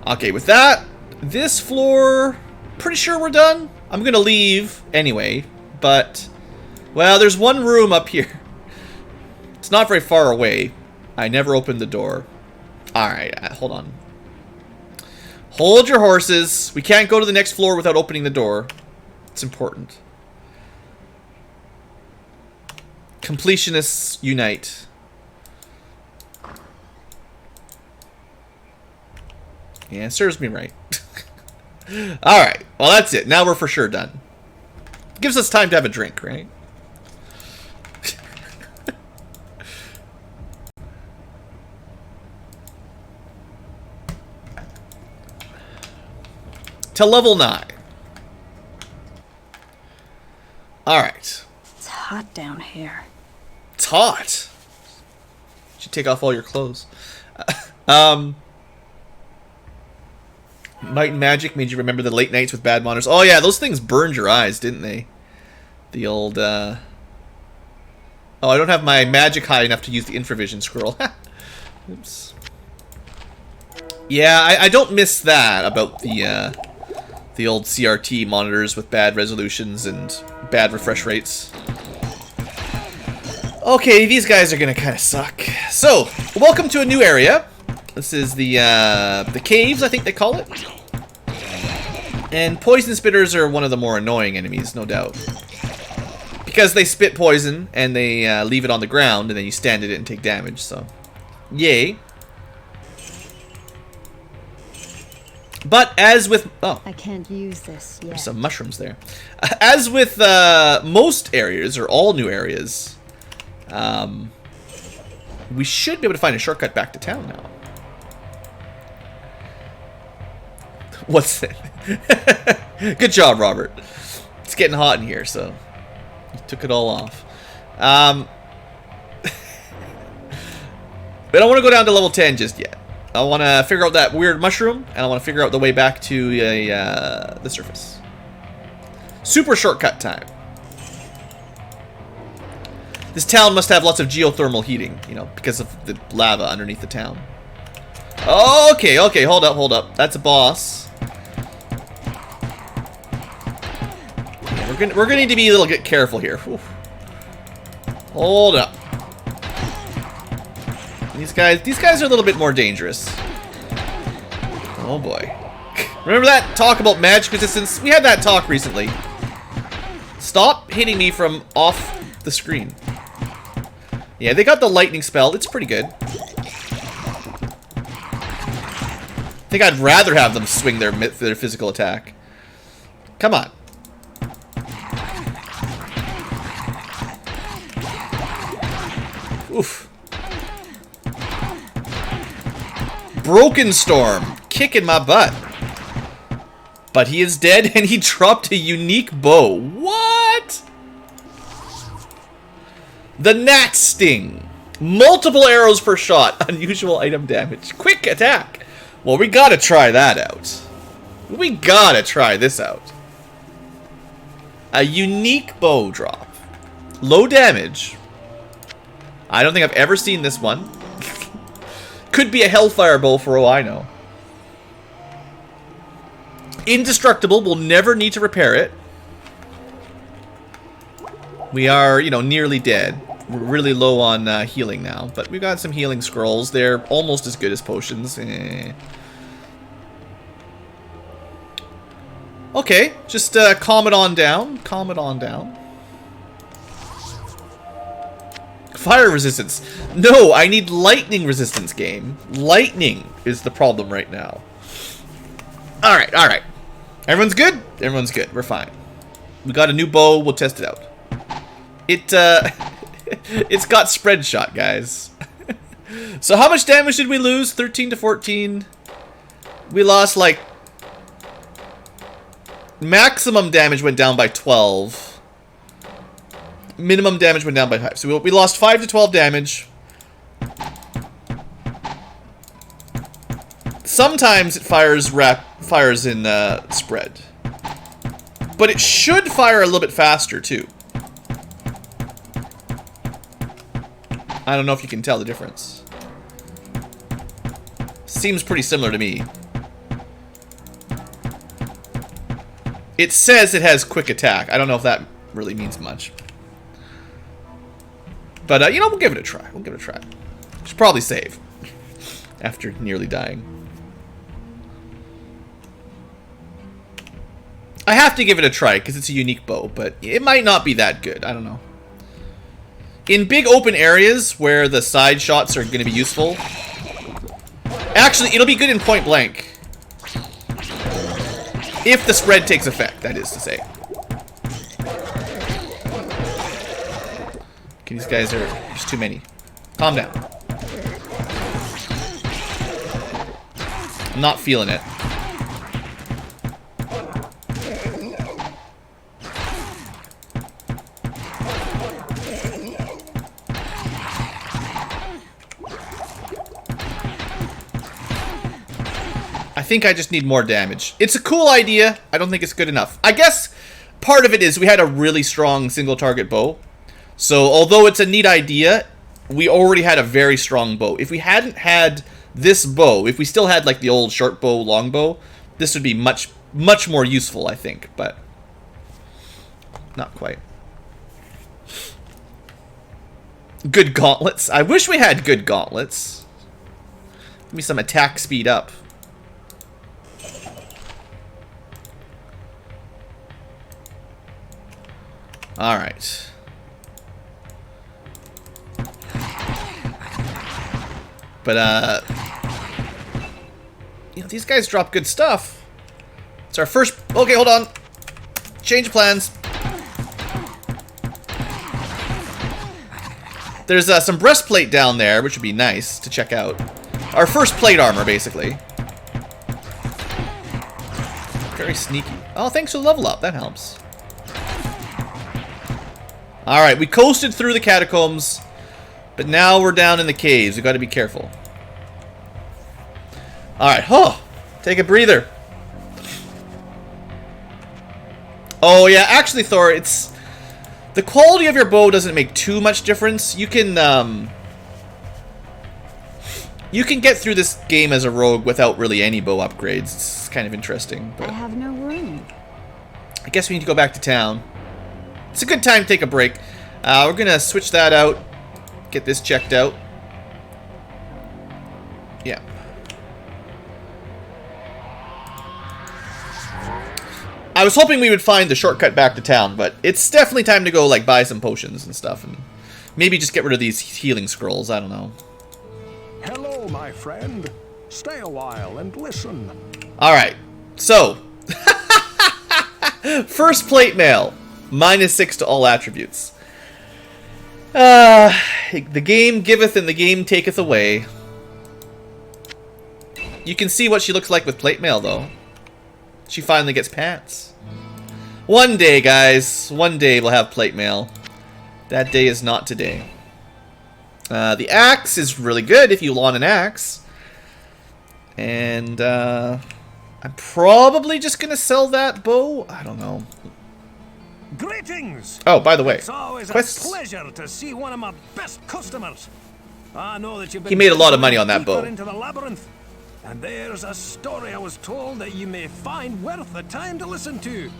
Okay, with that, this floor, pretty sure we're done. I'm gonna leave anyway, but, well, there's one room up here. It's not very far away. I never opened the door. Alright, hold on. Hold your horses. We can't go to the next floor without opening the door. It's important. Completionists unite. Yeah, it serves me right. Alright, well that's it. Now we're for sure done. Gives us time to have a drink, right? To level 9. Alright. It's hot down here. It's hot. You should take off all your clothes. Might and Magic made you remember the late nights with bad monitors. Oh yeah, those things burned your eyes, didn't they? The old Oh, I don't have my magic high enough to use the infravision scroll. Oops. Yeah, I don't miss that about the old CRT monitors with bad resolutions and bad refresh rates. Okay, these guys are gonna kind of suck. So, welcome to a new area. This is the caves, I think they call it. And poison spitters are one of the more annoying enemies, no doubt. Because they spit poison, and they leave it on the ground, and then you stand in it and take damage, so... Yay. But as with... Oh. I can't use this yet. There's some mushrooms there. As with most areas, or all new areas, we should be able to find a shortcut back to town now. What's that? Good job, Robert. It's getting hot in here, so you took it all off. But I don't want to go down to level 10 just yet. I want to figure out that weird mushroom, and I want to figure out the way back to the surface. Super shortcut time. This town must have lots of geothermal heating, you know, because of the lava underneath the town. Okay, okay, hold up, hold up. That's a boss. Yeah, we're gonna need to be a little bit careful here. Whew. Hold up. These guys are a little bit more dangerous. Oh boy. Remember that talk about magic resistance? We had that talk recently. Stop hitting me from off the screen. Yeah, they got the lightning spell. It's pretty good. I think I'd rather have them swing their physical attack. Come on. Oof. Broken Storm, kicking my butt. But he is dead, and he dropped a unique bow. What? The Gnat Sting. Multiple arrows per shot. Unusual item damage. Quick attack. Well, we gotta try that out. We gotta try this out. A unique bow drop. Low damage. I don't think I've ever seen this one. Could be a hellfire bow for all I know. Indestructible. We'll never need to repair it. We are, you know, nearly dead. We're really low on healing now. But we got some healing scrolls. They're almost as good as potions. Okay, just calm it on down. Calm it on down. Fire resistance. No, I need lightning resistance, game. Lightning is the problem right now. Alright, alright. Everyone's good? Everyone's good. We're fine. We got a new bow. We'll test it out. It's got spread shot, guys. So how much damage did we lose? 13 to 14. We lost, like... Maximum damage went down by 12. Minimum damage went down by 5. So we lost 5 to 12 damage. Sometimes it fires in spread. But it should fire a little bit faster, too. I don't know if you can tell the difference. Seems pretty similar to me. It says it has quick attack. I don't know if that really means much. But, you know, we'll give it a try. We'll give it a try. Should probably save. After nearly dying. I have to give it a try, because it's a unique bow. But it might not be that good. I don't know. In big open areas, where the side shots are going to be useful... Actually, it'll be good in point blank. If the spread takes effect, that is to say. Okay, these guys are... There's too many. Calm down. I'm not feeling it. I think I just need more damage. It's a cool idea. I don't think it's good enough. I guess part of it is we had a really strong single target bow. So although it's a neat idea, we already had a very strong bow. If we hadn't had this bow, if we still had like the old short bow, long bow, this would be much more useful, I think, but not quite. Good gauntlets. I wish we had good gauntlets. Give me some attack speed up. Alright. But, you know, these guys drop good stuff. It's our first... Okay, hold on. Change plans. There's some breastplate down there, which would be nice to check out. Our first plate armor, basically. Very sneaky. Oh, thanks for the level up. That helps. Alright, we coasted through the catacombs, but now we're down in the caves. We've got to be careful. Alright, take a breather. Oh, yeah, actually, Thor, it's... The quality of your bow doesn't make too much difference. You can get through this game as a rogue without really any bow upgrades. It's kind of interesting. But I have no room. I guess we need to go back to town. It's a good time to take a break. We're going to switch that out. Get this checked out. Yeah. I was hoping we would find the shortcut back to town, but it's definitely time to go, like, buy some potions and stuff. And maybe just get rid of these healing scrolls. I don't know. Hello, my friend. Stay a while and listen. Alright. So. First plate mail. -6 to all attributes. The game giveth and the game taketh away. You can see what she looks like with plate mail, though. She finally gets pants. One day, guys. One day we'll have plate mail. That day is not today. The axe is really good if you want an axe. And I'm probably just going to sell that bow. I don't know. Greetings! Oh, by the way, It's always quests. a pleasure to see one of my best customers. I know that you've been He made a lot of money on that deeper bow. into the labyrinth, and there's a story I was told that you may find worth the time to listen to.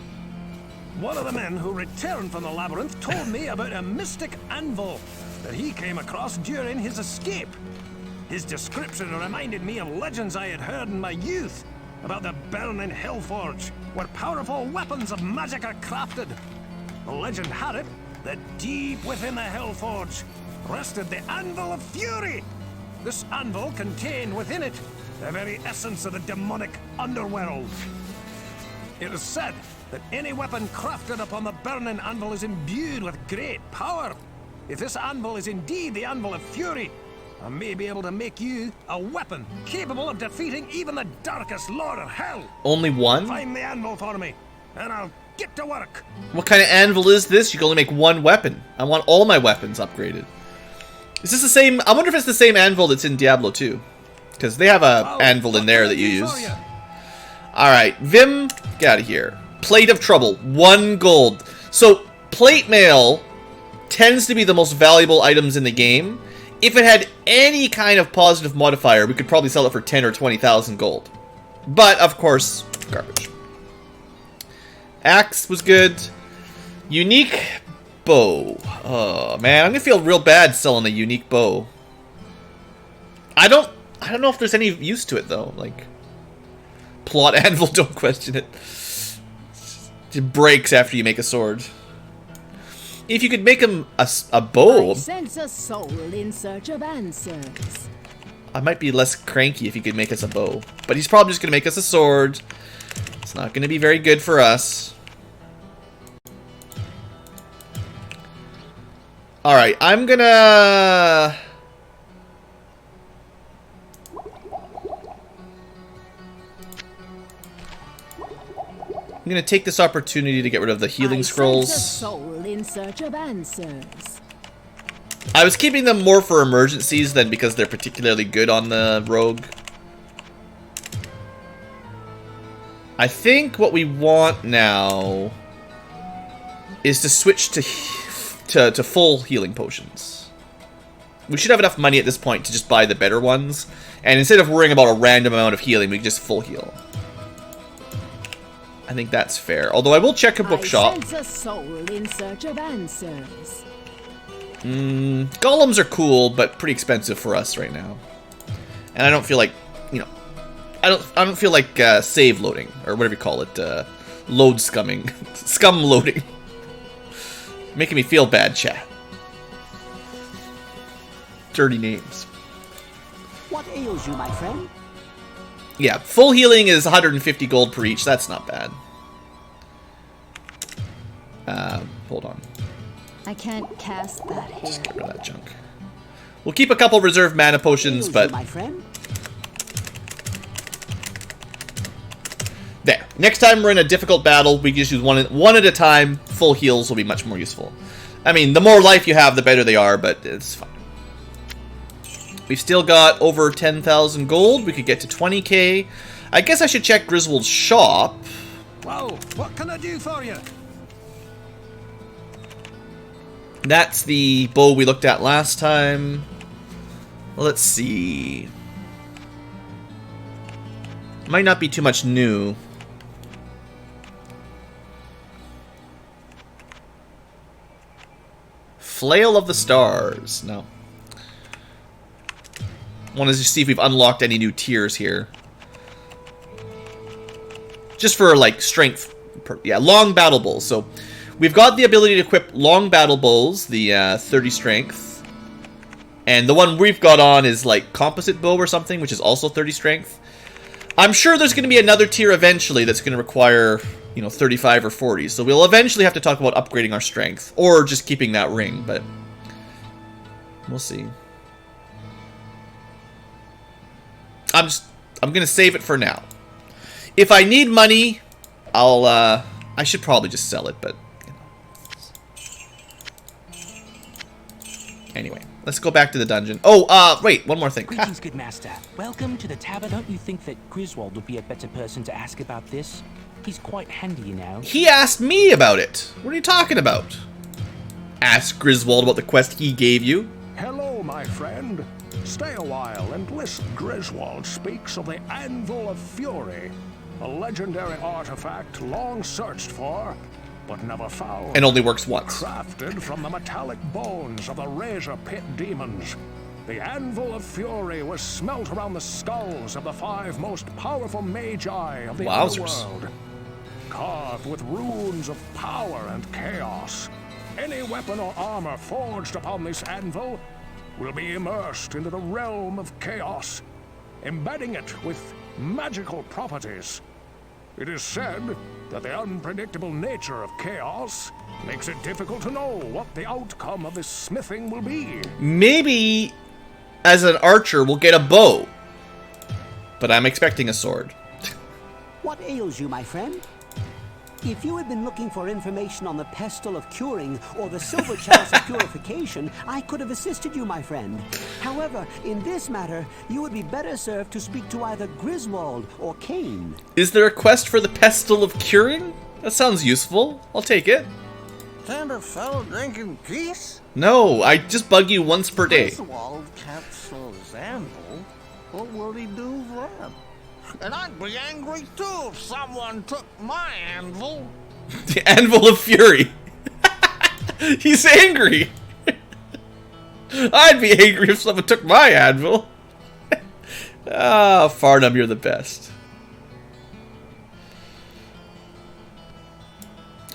One of the men who returned from the labyrinth told me about a mystic anvil that he came across during his escape. His description reminded me of legends I had heard in my youth about the burning hellforge, where powerful weapons of magic are crafted. The legend had it that deep within the hellforge rested the Anvil of Fury. This anvil contained within it the very essence of the demonic underworld. It is said that any weapon crafted upon the burning anvil is imbued with great power. If this anvil is indeed the Anvil of Fury, I may be able to make you a weapon capable of defeating even the darkest lord of hell. Only one? Find the anvil for me, and I'll get to work. What kind of anvil is this? You can only make one weapon. I want all my weapons upgraded. Is this the same? I wonder if it's the same anvil that's in Diablo 2. Because they have a anvil in there that you use. Alright, Vim, get out of here. Plate of Trouble, 1 gold. So, plate mail tends to be the most valuable items in the game. If it had any kind of positive modifier, we could probably sell it for 10 or 20,000 gold. But, of course, garbage. Axe was good. Unique bow. Oh, man, I'm gonna feel real bad selling a unique bow. I don't know if there's any use to it, though. Like, plot anvil, don't question it. It breaks after you make a sword. If you could make him a bow, I sense a soul in search of answers. I might be less cranky if he could make us a bow. But he's probably just going to make us a sword. It's not going to be very good for us. Alright, I'm gonna... I'm gonna take this opportunity to get rid of the healing scrolls. I sense a soul in search of answers. I was keeping them more for emergencies than because they're particularly good on the rogue. I think what we want now is to switch to to full healing potions. We should have enough money at this point to just buy the better ones. And instead of worrying about a random amount of healing, we can just full heal. I think that's fair. Although I will check a bookshop. I sense a soul in search of answers. Golems are cool, but pretty expensive for us right now. And I don't feel like, you know, I don't feel like save loading or whatever you call it, load scumming, scum loading. Making me feel bad, chat. Dirty names. What ails you, my friend? Yeah, full healing is 150 gold per each. That's not bad. Hold on. I can't cast that here. Just get rid of that junk. We'll keep a couple reserve mana potions, but my friend? there. Next time we're in a difficult battle, we can just use one at a time. Full heals will be much more useful. I mean, the more life you have, the better they are, but it's fine. We've still got over 10,000 gold. We could get to 20k. I guess I should check Griswold's shop. Well, what can I do for you? That's the bow we looked at last time. Let's see. Might not be too much new. Flail of the Stars. No. Want to see if we've unlocked any new tiers here. Just for, like, strength. Yeah, long battle bowls. So, we've got the ability to equip long battle bowls, the 30 strength. And the one we've got on is, like, composite bow or something, which is also 30 strength. I'm sure there's going to be another tier eventually that's going to require, you know, 35 or 40. So we'll eventually have to talk about upgrading our strength. Or just keeping that ring, but we'll see. I'm going to save it for now. If I need money, I should probably just sell it, but, you know. Anyway, let's go back to the dungeon. Oh, wait, one more thing. Greetings, good master. Welcome to the tavern. Don't you think that Griswold would be a better person to ask about this? He's quite handy, you know. He asked me about it. What are you talking about? Ask Griswold about the quest he gave you. Hello, my friend. Stay a while and listen. Griswold speaks of the Anvil of Fury, a legendary artifact long searched for, but never found. And only works once. Crafted from the metallic bones of the Razor Pit demons. The Anvil of Fury was smelt around the skulls of the 5 most powerful magi of the underworld. Carved with runes of power and chaos. Any weapon or armor forged upon this anvil will be immersed into the realm of chaos, embedding it with magical properties. It is said that the unpredictable nature of chaos makes it difficult to know what the outcome of this smithing will be. Maybe, as an archer, we'll get a bow. But I'm expecting a sword. What ails you, my friend? If you had been looking for information on the pestle of curing or the silver chalice of purification, I could have assisted you, my friend. However, in this matter, you would be better served to speak to either Griswold or Cain. Is there a quest for the pestle of curing? That sounds useful. I'll take it. Can't a fellow drink in peace? No, I just bug you once per day. Griswold can't sell his anvil. What will he do then? And I'd be angry too if someone took my anvil. The Anvil of Fury. He's angry. I'd be angry if someone took my anvil. Ah, Farnham, you're the best.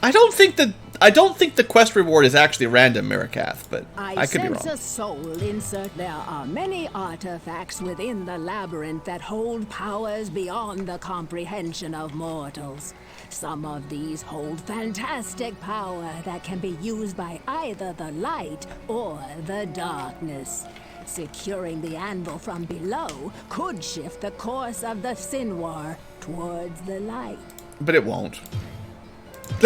I don't think the quest reward is actually random, Marikath, but I could be wrong. I sense a soul insert. There are many artifacts within the labyrinth that hold powers beyond the comprehension of mortals. Some of these hold fantastic power that can be used by either the light or the darkness. Securing the anvil from below could shift the course of the Sin War towards the light. But it won't.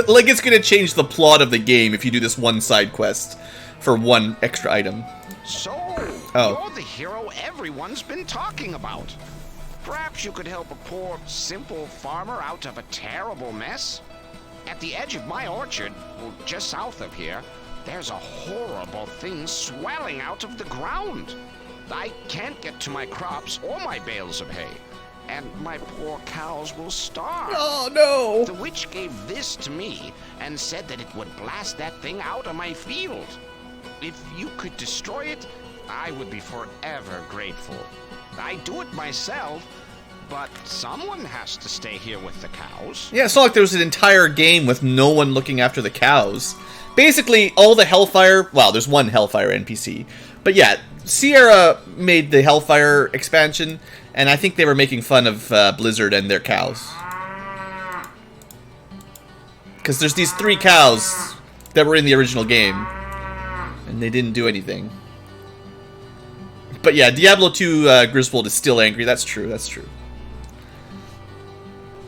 Like, it's gonna change the plot of the game if you do this one side quest for one extra item. So, you're the hero everyone's been talking about. Perhaps you could help a poor, simple farmer out of a terrible mess? At the edge of my orchard, well, just south of here, there's a horrible thing swelling out of the ground. I can't get to my crops or my bales of hay, and my poor cows will starve. Oh, no! The witch gave this to me and said that it would blast that thing out of my field. If you could destroy it, I would be forever grateful. I'd do it myself, but someone has to stay here with the cows. Yeah, it's not like there was an entire game with no one looking after the cows. Basically, all the hellfire... Well, there's one hellfire NPC. But yeah, Sierra made the hellfire expansion, and I think they were making fun of Blizzard and their cows. Because there's these 3 cows that were in the original game, and they didn't do anything. But yeah, Diablo 2 Griswold is still angry. That's true, that's true.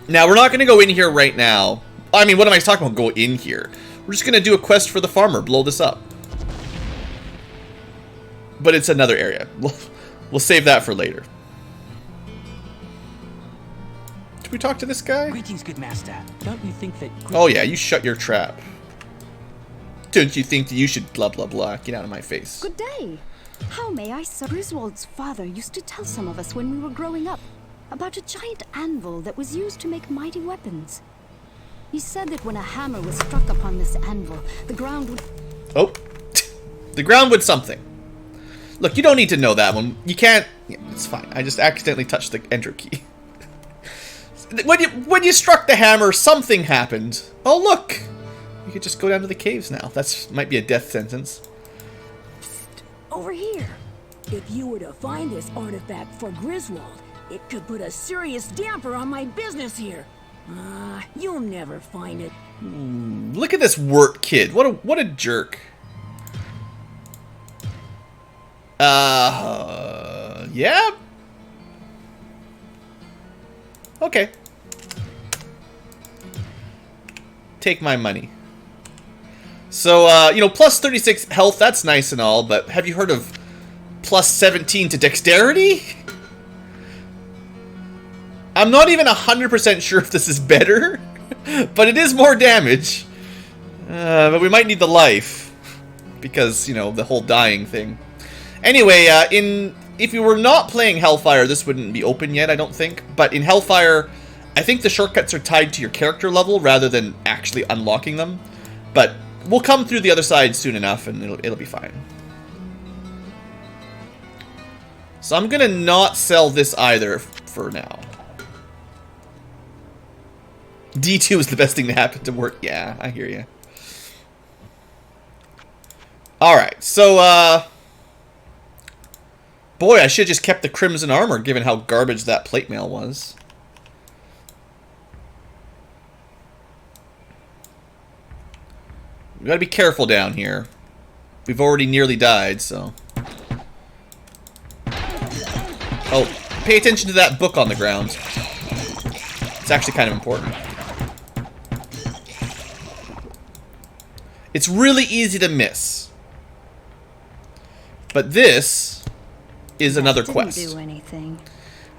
Now, we're not going to go in here right now. I mean, what am I talking about, go in here? We're just going to do a quest for the farmer, blow this up. But it's another area. We'll save that for later. Did we talk to this guy? Greetings, good master. Don't you think that... Oh yeah, you shut your trap. Don't you think that you should blah blah blah? Get out of my face. Good day. How may I serve? Griswold's father used to tell some of us when we were growing up about a giant anvil that was used to make mighty weapons. He said that when a hammer was struck upon this anvil, the ground would... Oh. The ground would something. Look, you don't need to know that one. You can't... Yeah, it's fine. I just accidentally touched the enter key. When you struck the hammer, something happened. Oh, look! You could just go down to the caves now. That's might be a death sentence. Over here. If you were to find this artifact for Griswold, it could put a serious damper on my business here. You'll never find it. Look at this Wirt kid. What a jerk. Yeah? Okay. Take my money. So, you know, plus 36 health, that's nice and all, but have you heard of plus 17 to dexterity? I'm not even 100% sure if this is better, but it is more damage. But we might need the life, because, you know, the whole dying thing. Anyway, if you were not playing Hellfire, this wouldn't be open yet, I don't think. But in Hellfire, I think the shortcuts are tied to your character level rather than actually unlocking them. But we'll come through the other side soon enough, and it'll be fine. So I'm gonna not sell this either for now. D2 is the best thing to happen to work. Yeah, I hear you. Alright, so, boy, I should have just kept the Crimson Armor, given how garbage that plate mail was. We gotta be careful down here. We've already nearly died, so... Oh, pay attention to that book on the ground. It's actually kind of important. It's really easy to miss. But this is another quest. Didn't do anything.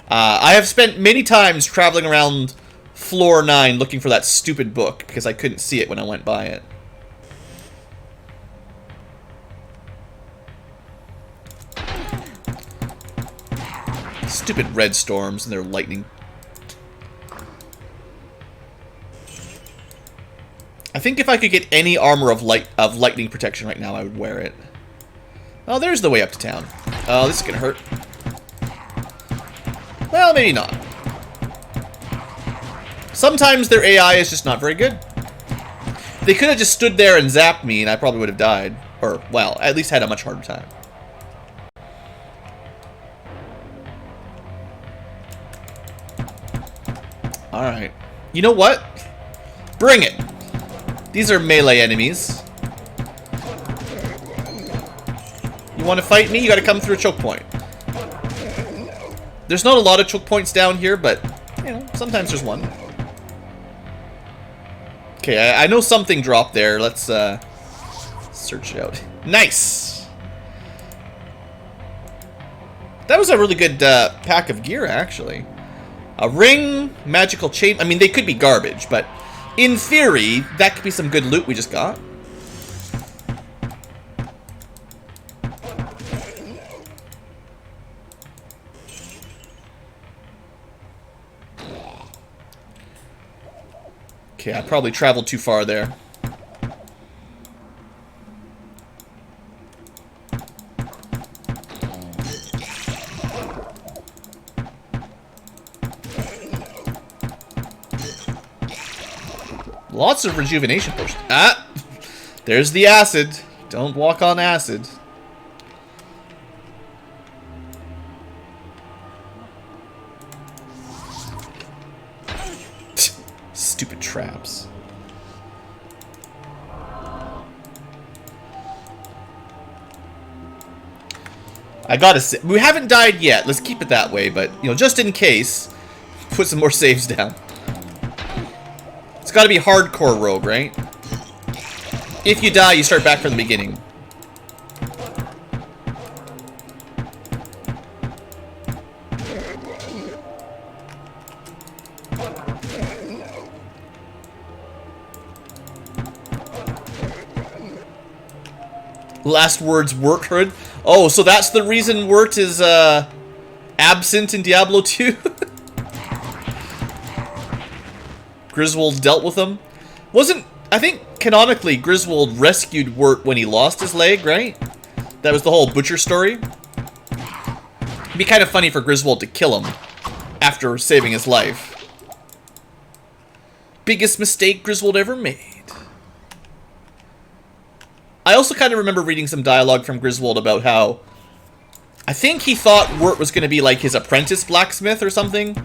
I have spent many times traveling around floor 9 looking for that stupid book because I couldn't see it when I went by it. Stupid red storms and their lightning. I think if I could get any armor of lightning protection right now, I would wear it. Oh, there's the way up to town. Oh, this is gonna hurt. Well, maybe not. Sometimes their AI is just not very good. They could have just stood there and zapped me, and I probably would have died. Or, well, at least had a much harder time. Alright. You know what? Bring it! These are melee enemies. You want to fight me? You gotta come through a choke point. There's not a lot of choke points down here, but, you know, sometimes there's one. Okay, I know something dropped there. Let's, search it out. Nice! That was a really good, pack of gear, actually. A ring, magical chain. I mean, they could be garbage, but in theory, that could be some good loot we just got. Okay, I probably traveled too far there. Lots of rejuvenation potions. Ah! There's the acid. Don't walk on acid. Stupid traps. I gotta say, we haven't died yet. Let's keep it that way, but, you know, just in case, put some more saves down. It's gotta be hardcore rogue, right? If you die, you start back from the beginning. Last words, Wirt heard. Oh, so that's the reason Wirt is absent in Diablo 2? Griswold dealt with him. I think canonically Griswold rescued Wirt when he lost his leg, right? That was the whole Butcher story. It'd be kind of funny for Griswold to kill him after saving his life. Biggest mistake Griswold ever made. I also kind of remember reading some dialogue from Griswold about how I think he thought Wirt was going to be like his apprentice blacksmith or something.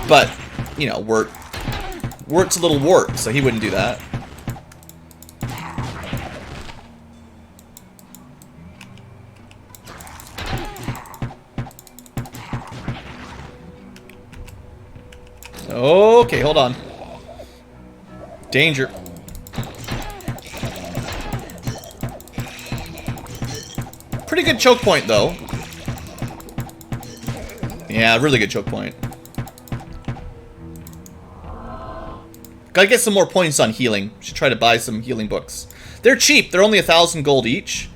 But, you know, Wirt's a little wart, so he wouldn't do that. Okay, hold on. Danger. Pretty good choke point, though. Yeah, really good choke point. Gotta get some more points on healing. Should try to buy some healing books. They're cheap. They're only 1,000 gold each.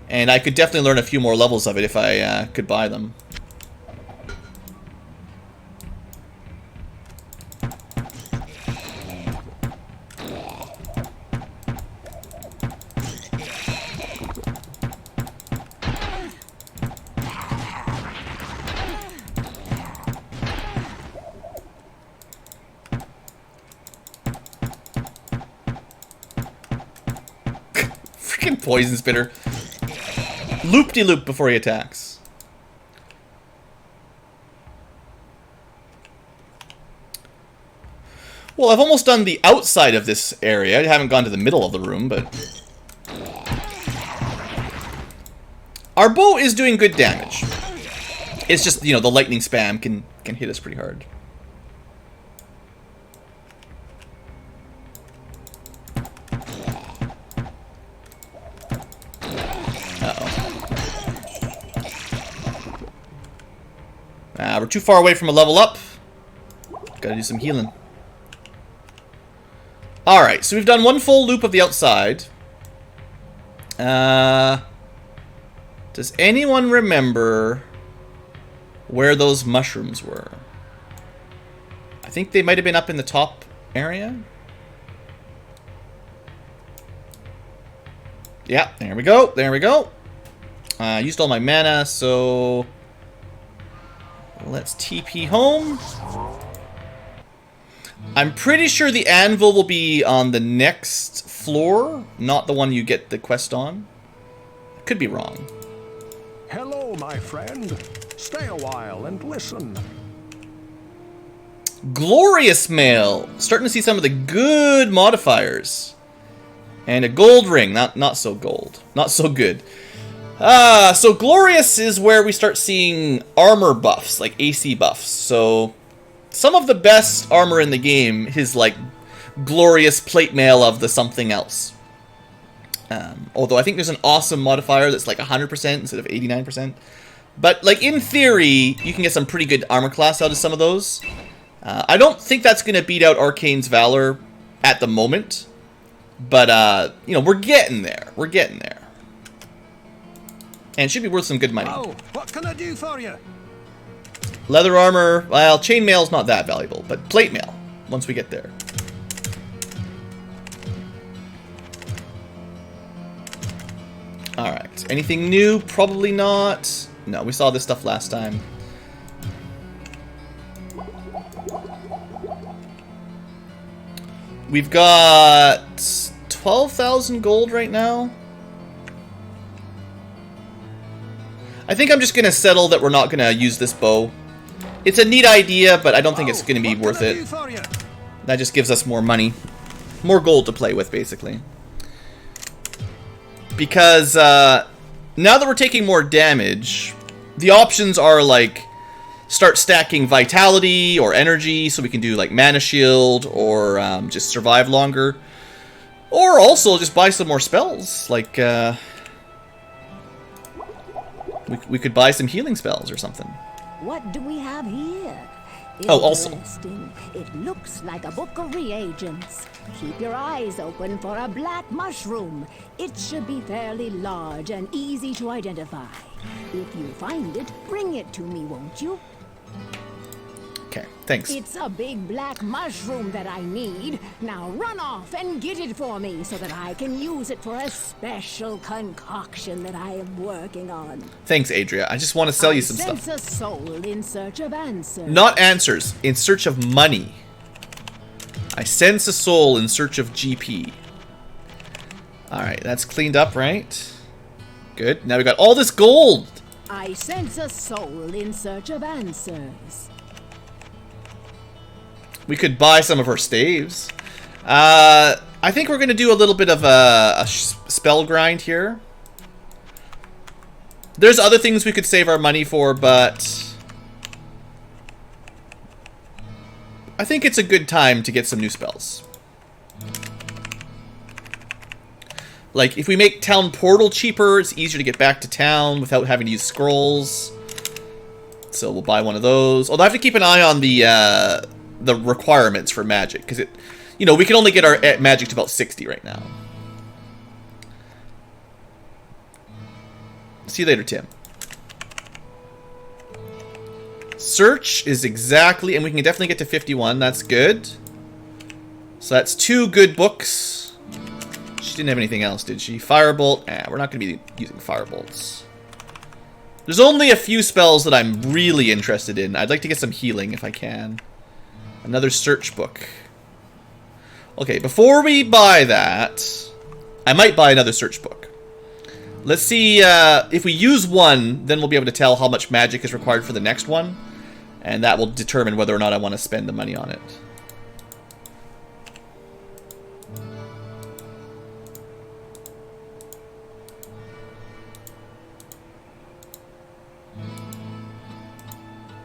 And I could definitely learn a few more levels of it if I could buy them. Poison spitter. Loop-de-loop before he attacks. Well, I've almost done the outside of this area. I haven't gone to the middle of the room, but... Our bow is doing good damage. It's just, you know, the lightning spam can hit us pretty hard. We're too far away from a level up. Gotta do some healing. Alright, so we've done one full loop of the outside. Does anyone remember where those mushrooms were? I think they might have been up in the top area. Yeah, there we go. There we go. I used all my mana, so... Let's TP home. I'm pretty sure the anvil will be on the next floor, not the one you get the quest on. Could be wrong. Hello, my friend. Stay a while and listen. Glorious mail. Starting to see some of the good modifiers. And a gold ring. Not so gold. Not so good. So Glorious is where we start seeing armor buffs, like AC buffs. So some of the best armor in the game is like Glorious plate mail of the something else. Although I think there's an awesome modifier that's like 100% instead of 89%. But like in theory, you can get some pretty good armor class out of some of those. I don't think that's going to beat out Arcane's Valor at the moment. But, you know, we're getting there. We're getting there. And it should be worth some good money. Oh, what can I do for you? Leather armor. Well, chainmail's not that valuable, but plate mail, once we get there. Alright. Anything new? Probably not. No, we saw this stuff last time. We've got 12,000 gold right now. I think I'm just going to settle that we're not going to use this bow. It's a neat idea, but I don't think it's going to be worth it. That just gives us more money. More gold to play with, basically. Because now that we're taking more damage, the options are like start stacking vitality or energy so we can do like mana shield or just survive longer. Or also just buy some more spells. Like we could buy some healing spells or something. What do we have here? Oh, also. Interesting. It looks like a book of reagents. Keep your eyes open for a black mushroom. It should be fairly large and easy to identify. If you find it, bring it to me, won't you? Okay, thanks. It's a big black mushroom that I need. Now run off and get it for me so that I can use it for a special concoction that I am working on. Thanks, Adria. I just want to sell you some Sense stuff. a soul in search of answers. Not answers, in search of money. I sense a soul in search of GP. Alright, that's cleaned up, right? Good. Now we got all this gold. I sense a soul in search of answers. We could buy some of her staves. I think we're going to do a little bit of a spell grind here. There's other things we could save our money for, but I think it's a good time to get some new spells. Like, if we make Town Portal cheaper, it's easier to get back to town without having to use scrolls. So we'll buy one of those. Although I have to keep an eye on the requirements for magic, because we can only get our magic to about 60 right now. See you later, Tim. Search is exactly, and we can definitely get to 51. That's good. So that's 2 good books. She didn't have anything else, did she? Firebolt. We're not going to be using firebolts. There's only a few spells that I'm really interested in. I'd like to get some healing if I can. Another search book. Okay, before we buy that, I might buy another search book. Let's see, if we use one, then we'll be able to tell how much magic is required for the next one. And that will determine whether or not I want to spend the money on it.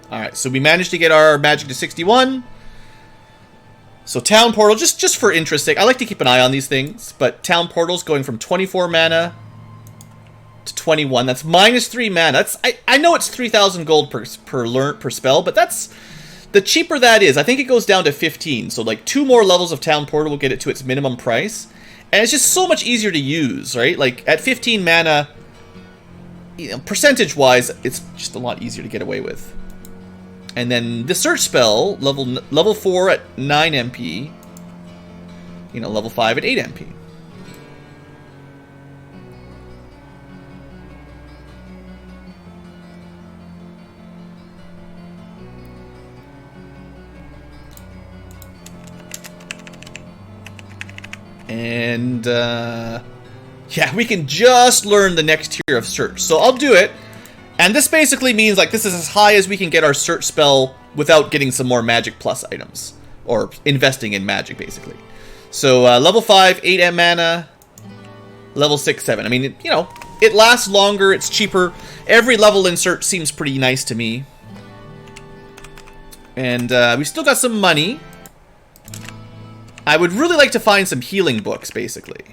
Alright, so we managed to get our magic to 61. So Town Portal, just for interest's sake, I like to keep an eye on these things, but Town Portal's going from 24 mana to 21. That's -3 mana. I know it's 3,000 gold per spell, but that's the cheaper that is. I think it goes down to 15. So like 2 more levels of Town Portal will get it to its minimum price, and it's just so much easier to use, right? Like at 15 mana, percentage-wise, it's just a lot easier to get away with. And then the search spell, level 4 at 9 MP. Level 5 at 8 MP. And, yeah, we can just learn the next tier of search. So I'll do it. And this basically means, like, this is as high as we can get our search spell without getting some more magic plus items. Or investing in magic, basically. So, level 5, 8 mana. Level 6, 7. I mean, it lasts longer, it's cheaper. Every level in search seems pretty nice to me. And, we still got some money. I would really like to find some healing books, basically.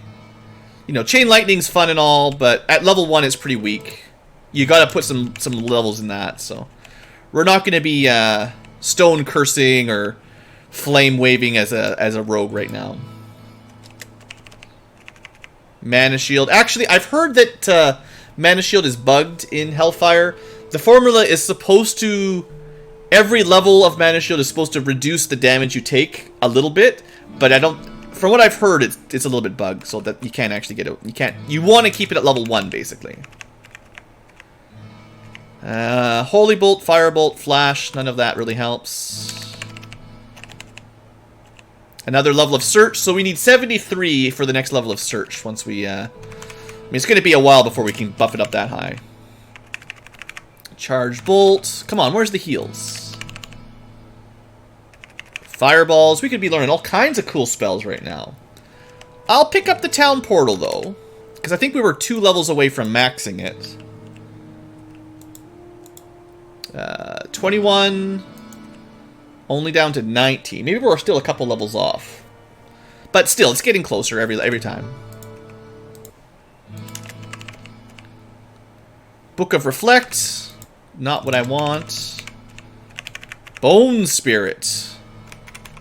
Chain Lightning's fun and all, but at level 1 it's pretty weak. You gotta put some levels in that, so we're not gonna be stone cursing or flame waving as a rogue right now. Mana Shield. Actually, I've heard that Mana Shield is bugged in Hellfire. The formula is supposed to, every level of Mana Shield is supposed to reduce the damage you take a little bit, but from what I've heard, it's a little bit bugged, so that you can't actually get it. You want to keep it at level 1, basically. Holy Bolt, Firebolt, Flash, none of that really helps. Another level of Search, so we need 73 for the next level of Search once we, I mean, it's going to be a while before we can buff it up that high. Charge Bolt. Come on, where's the heals? Fireballs. We could be learning all kinds of cool spells right now. I'll pick up the Town Portal, though, because I think we were 2 levels away from maxing it. 21, only down to 19. Maybe we're still a couple levels off, but still, it's getting closer every time. Book of Reflect, not what I want. Bone Spirit.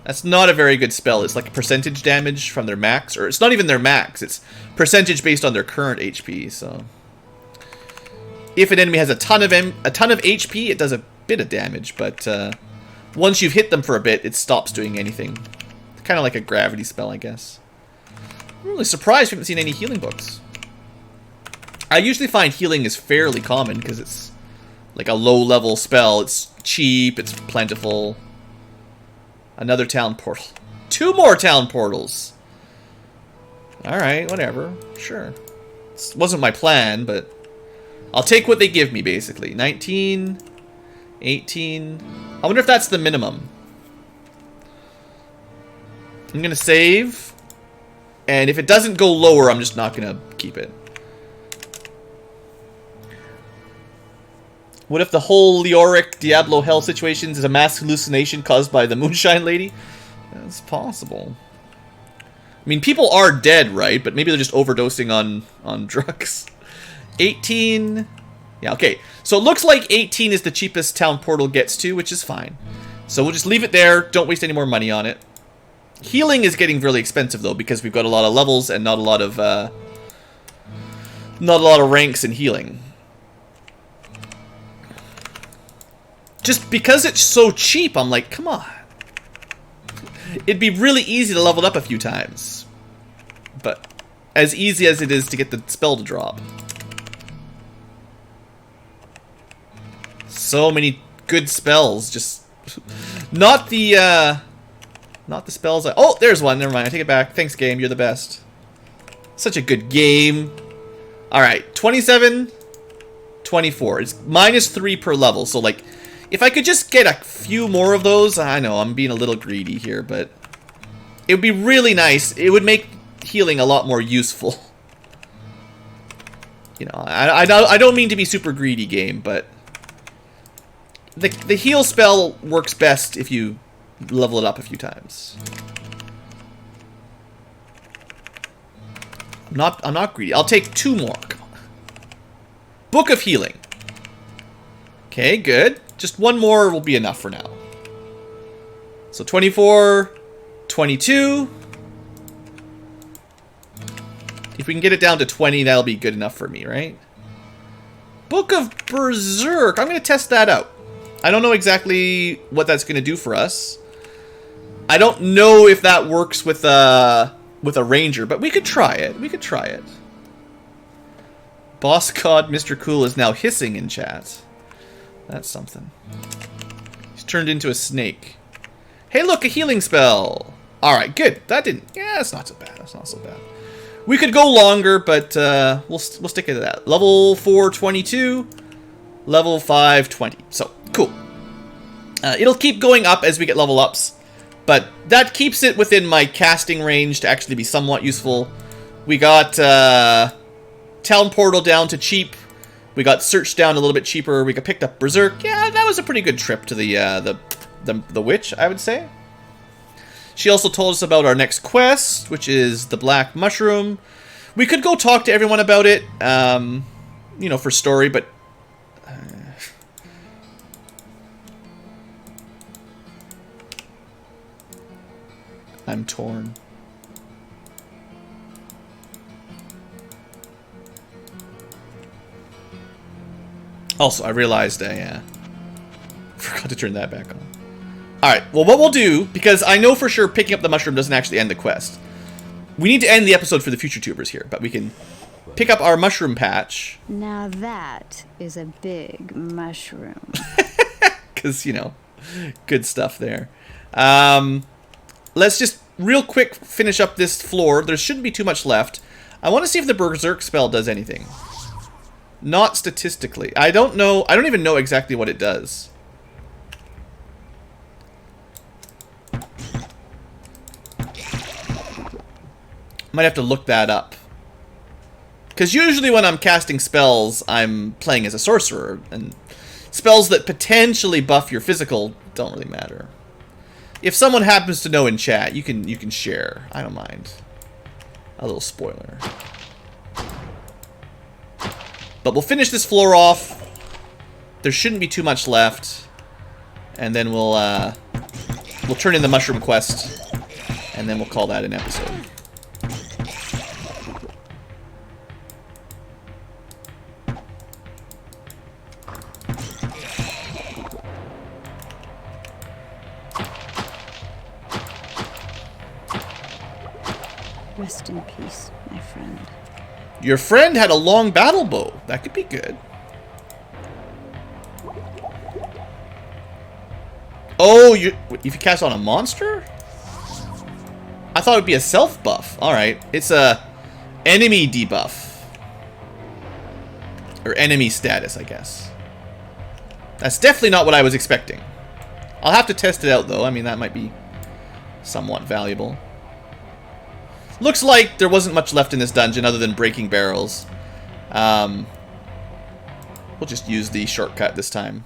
That's not a very good spell. It's like percentage damage from their max, or it's not even their max. It's percentage based on their current HP. So, if an enemy has a ton of HP, it does a bit of damage, but once you've hit them for a bit, it stops doing anything. Kind of like a gravity spell, I guess. I'm really surprised we haven't seen any healing books. I usually find healing is fairly common because it's like a low-level spell. It's cheap, it's plentiful. Another town portal. 2 more town portals. Alright, whatever. Sure. This wasn't my plan, but I'll take what they give me, basically. 19, 18. I wonder if that's the minimum. I'm going to save. And if it doesn't go lower, I'm just not going to keep it. What if the whole Leoric Diablo hell situations is a mass hallucination caused by the Moonshine Lady? That's possible. I mean, people are dead, right? But maybe they're just overdosing on drugs. 18. Yeah, okay. So it looks like 18 is the cheapest town portal gets to, which is fine. So we'll just leave it there. Don't waste any more money on it. Healing is getting really expensive, though, because we've got a lot of levels and not a lot of ranks in healing. Just because it's so cheap, I'm like, come on. It'd be really easy to level it up a few times. But as easy as it is to get the spell to drop. So many good spells, just not the spells oh, there's one, never mind, I take it back. Thanks, game, you're the best. Such a good game. Alright, 27, 24. It's -3 per level, so like, if I could just get a few more of those, I know I'm being a little greedy here, but it would be really nice. It would make healing a lot more useful. You know, I don't mean to be super greedy, game, but the heal spell works best if you level it up a few times. I'm not greedy. I'll take 2 more. Come on. Book of Healing. Okay, good. Just 1 more will be enough for now. So 24, 22. If we can get it down to 20, that'll be good enough for me, right? Book of Berserk. I'm going to test that out. I don't know exactly what that's going to do for us. I don't know if that works with a ranger, but we could try it. We could try it. Boss God Mr. Cool is now hissing in chat. That's something. He's turned into a snake. Hey, look, a healing spell. All right, good. That didn't. Yeah, that's not so bad. That's not so bad. We could go longer, but we'll stick to that. Level 4, 22. Level 5, 20. So cool. It'll keep going up as we get level ups, but that keeps it within my casting range to actually be somewhat useful. We got Town Portal down to cheap. We got Search down a little bit cheaper. We picked up Berserk. Yeah, that was a pretty good trip to the witch, I would say. She also told us about our next quest, which is the Black Mushroom. We could go talk to everyone about it, you know, for story, but I'm torn. Also, I realized I forgot to turn that back on. Alright, well, what we'll do, because I know for sure picking up the mushroom doesn't actually end the quest. We need to end the episode for the future tubers here, but we can pick up our mushroom patch. Now that is a big mushroom. Because, you know, good stuff there. Let's just real quick finish up this floor. There shouldn't be too much left. I want to see if the Berserk spell does anything. Not statistically. I don't know. I don't even know exactly what it does. Might have to look that up. Because usually when I'm casting spells, I'm playing as a sorcerer, and spells that potentially buff your physical don't really matter. If someone happens to know in chat, you can share. I don't mind. A little spoiler. But we'll finish this floor off. There shouldn't be too much left, and then we'll turn in the mushroom quest, and then we'll call that an episode. Rest in peace, my friend. Your friend had a long battle bow. That could be good. Oh, if you cast on a monster? I thought it would be a self buff. Alright. It's a enemy debuff. Or enemy status, I guess. That's definitely not what I was expecting. I'll have to test it out, though. I mean, that might be somewhat valuable. Looks like there wasn't much left in this dungeon other than breaking barrels. We'll just use the shortcut this time.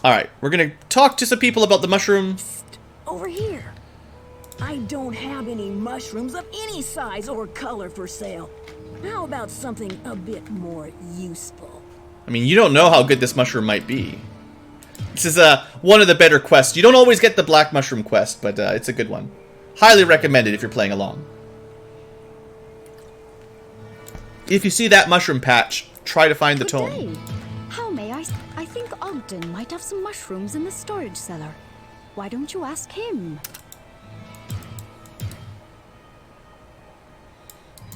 Alright, we're going to talk to some people about the mushroom. Over here. I don't have any mushrooms of any size or color for sale. How about something a bit more useful? I mean, you don't know how good this mushroom might be. This is one of the better quests. You don't always get the black mushroom quest, but it's a good one. Highly recommended if you're playing along. If you see that mushroom patch, try to find the Good tome. day. How may I think Ogden might have some mushrooms in the storage cellar. Why don't you ask him?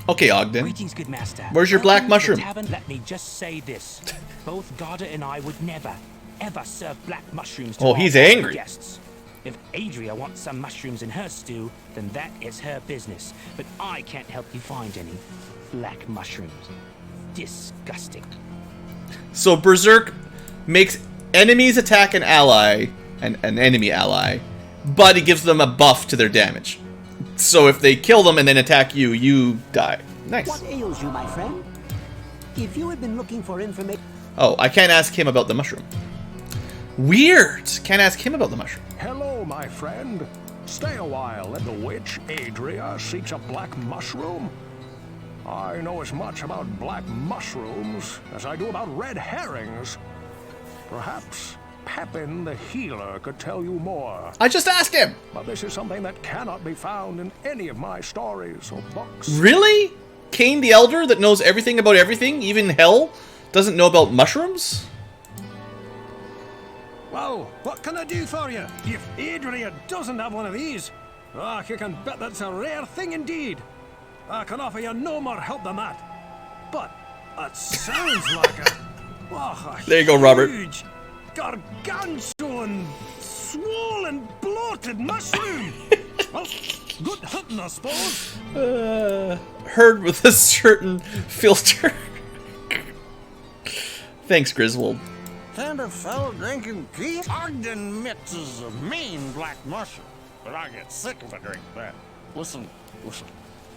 Okay, Ogden. Greetings, good master. Where's your black Welcome to the mushroom? tavern. Let me just say this. Both Garda and I would never, ever serve black mushrooms to Oh, our he's fellow angry. guests. If Adria wants some mushrooms in her stew, then that is her business. But I can't help you find any black mushrooms. Disgusting. So Berserk makes enemies attack an ally, an enemy ally, but he gives them a buff to their damage. So if they kill them and then attack you, you die. Nice. What ails you, my friend? If you had been looking for information... Oh, I can't ask him about the mushroom. Weird. Can't ask him about the mushroom. Hello, my friend. Stay a while, and the witch Adria seeks a black mushroom. I know as much about black mushrooms as I do about red herrings. Perhaps Pepin the healer could tell you more. I just asked him. But this is something that cannot be found in any of my stories or books. Really? Cain the Elder that knows everything about everything, even hell, doesn't know about mushrooms? Well, what can I do for you? If Adria doesn't have one of these, you can bet that's a rare thing indeed. I can offer you no more help than that. But it sounds like a There you go, Robert. huge, gargantuan, swollen, bloated mushroom. Well, good hunting, I suppose. Heard with a certain filter. Thanks, Griswold. Kind of fellow drinking tea? Ogden Mitz is a mean black mushroom, but I get sick of a drink that. Listen.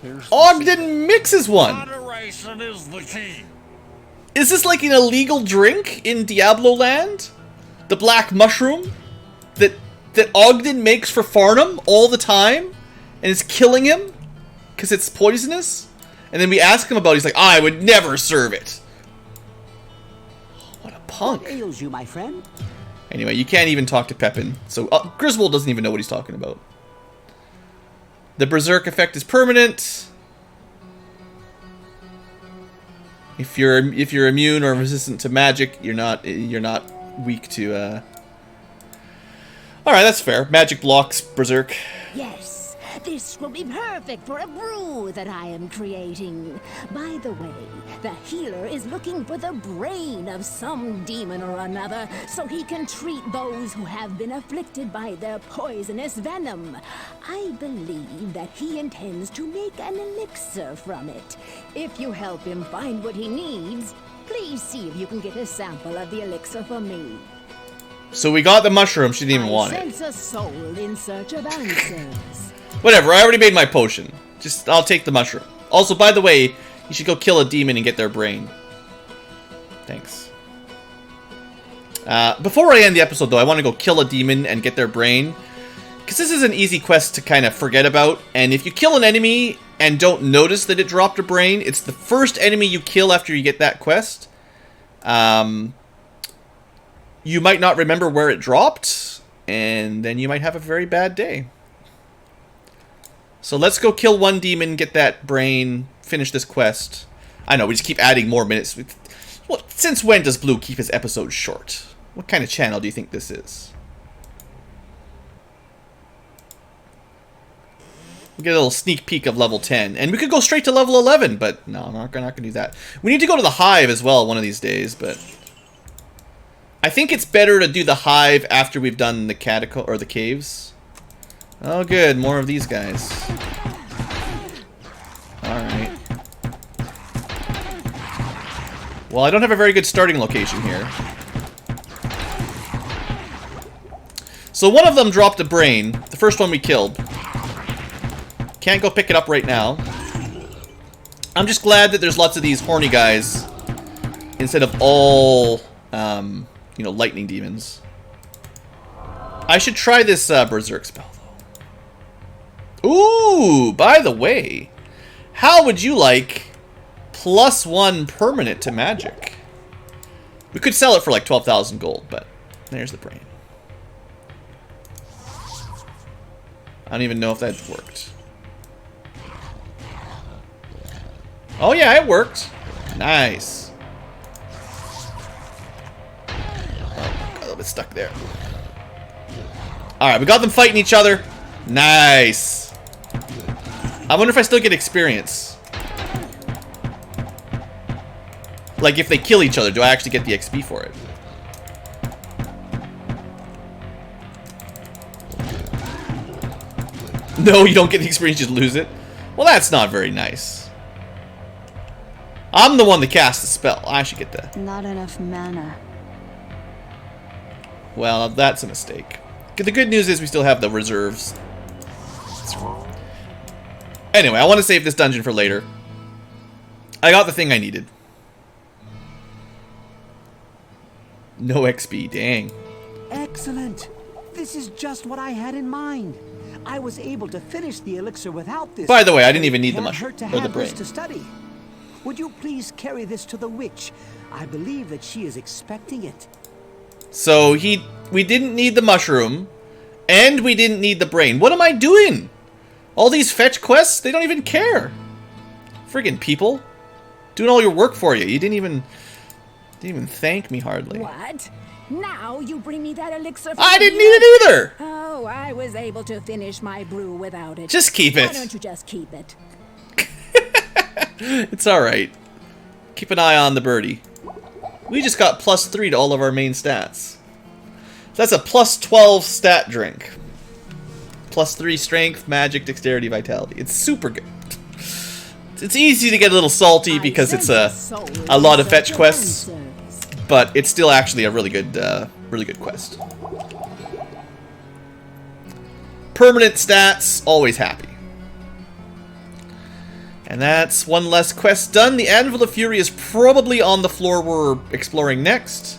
Here's the Ogden secret. mixes one. Moderation is the key. Is this like an illegal drink in Diablo land? The black mushroom that Ogden makes for Farnham all the time, and it's killing him because it's poisonous. And then we ask him about it. He's like, I would never serve it. What a punk. What ails you, my friend? Anyway, you can't even talk to Pepin, so Griswold doesn't even know what he's talking about. The Berserk effect is permanent. If you're immune or resistant to magic, you're not weak to. All right, that's fair. Magic blocks Berserk. Yes, This will be perfect for a brew that I am creating. By the way, the healer is looking for the brain of some demon or another so he can treat those who have been afflicted by their poisonous venom. I believe that he intends to make an elixir from it. If you help him find what he needs, please see if you can get a sample of the elixir for me. So we got the mushroom. She didn't even want it. I sense a soul in search of answers. Whatever. I already made my potion. Just, I'll take the mushroom. Also, by the way, you should go kill a demon and get their brain. Thanks. Before I end the episode, though, I want to go kill a demon and get their brain. Because this is an easy quest to kind of forget about. And if you kill an enemy and don't notice that it dropped a brain, it's the first enemy you kill after you get that quest. You might not remember where it dropped, and then you might have a very bad day. So let's go kill one demon, get that brain, finish this quest. I know, we just keep adding more minutes. Well, since when does Blue keep his episodes short? What kind of channel do you think this is? We get a little sneak peek of level 10. And we could go straight to level 11, but no, I'm not going to do that. We need to go to the Hive as well one of these days, but I think it's better to do the Hive after we've done the catacomb or the caves. Oh, good. More of these guys. Alright. Well, I don't have a very good starting location here. So one of them dropped a brain. The first one we killed. Can't go pick it up right now. I'm just glad that there's lots of these horny guys instead of all, you know, lightning demons. I should try this berserk spell, though. Ooh, by the way, how would you like +1 permanent to magic? We could sell it for like 12,000 gold, but there's the brain. I don't even know if that worked. Oh yeah, it worked. Nice. Oh, got a little bit stuck there. Alright, we got them fighting each other. Nice. I wonder if I still get experience. Like, if they kill each other, do I actually get the XP for it? No, you don't get the experience, you just lose it. Well, that's not very nice. I'm the one that cast the spell. I should get that. Not enough mana. Well, that's a mistake. The good news is we still have the reserves. Anyway, I want to save this dungeon for later. I got the thing I needed. No XP, dang. Excellent. This is just what I had in mind. I was able to finish the elixir without this. By the way, I didn't even need the Can't mushroom hurt to or the have this brain. to study. Would you please carry this to the witch? I believe that she is expecting it. So we didn't need the mushroom, and we didn't need the brain. What am I doing? All these fetch quests, they don't even care. Friggin' people. Doing all your work for you. You didn't even thank me hardly. What? Now you bring me that elixir for I didn't me? need it either. Oh, I was able to finish my brew without it. Just keep Why it. don't you just keep it? It's alright. Keep an eye on the birdie. We just got +3 to all of our main stats. So that's a +12 stat drink. +3 strength, magic, dexterity, vitality. It's super good. It's easy to get a little salty because it's a lot of fetch quests, but it's still actually a really good quest. Permanent stats, always happy. And that's one less quest done. The Anvil of Fury is probably on the floor we're exploring next.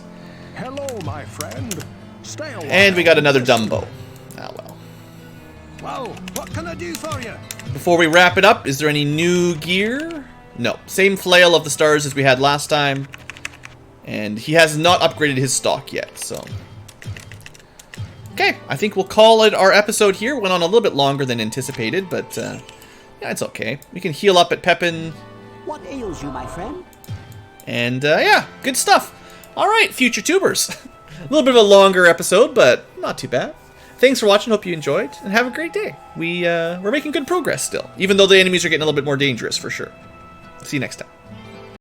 Hello, my friend. Stay a while. And we got another Dumbo. Ah, well. Well, what can I do for you? Before we wrap it up, is there any new gear? No. Same flail of the stars as we had last time. And he has not upgraded his stock yet, so. Okay, I think we'll call it our episode here. Went on a little bit longer than anticipated, but yeah, it's okay. We can heal up at Pepin. What ails you, my friend? And yeah, good stuff. All right, future tubers. A little bit of a longer episode, but not too bad. thanks for watching. Hope you enjoyed, and have a great day. We're making good progress still, even though the enemies are getting a little bit more dangerous for sure. See you next time.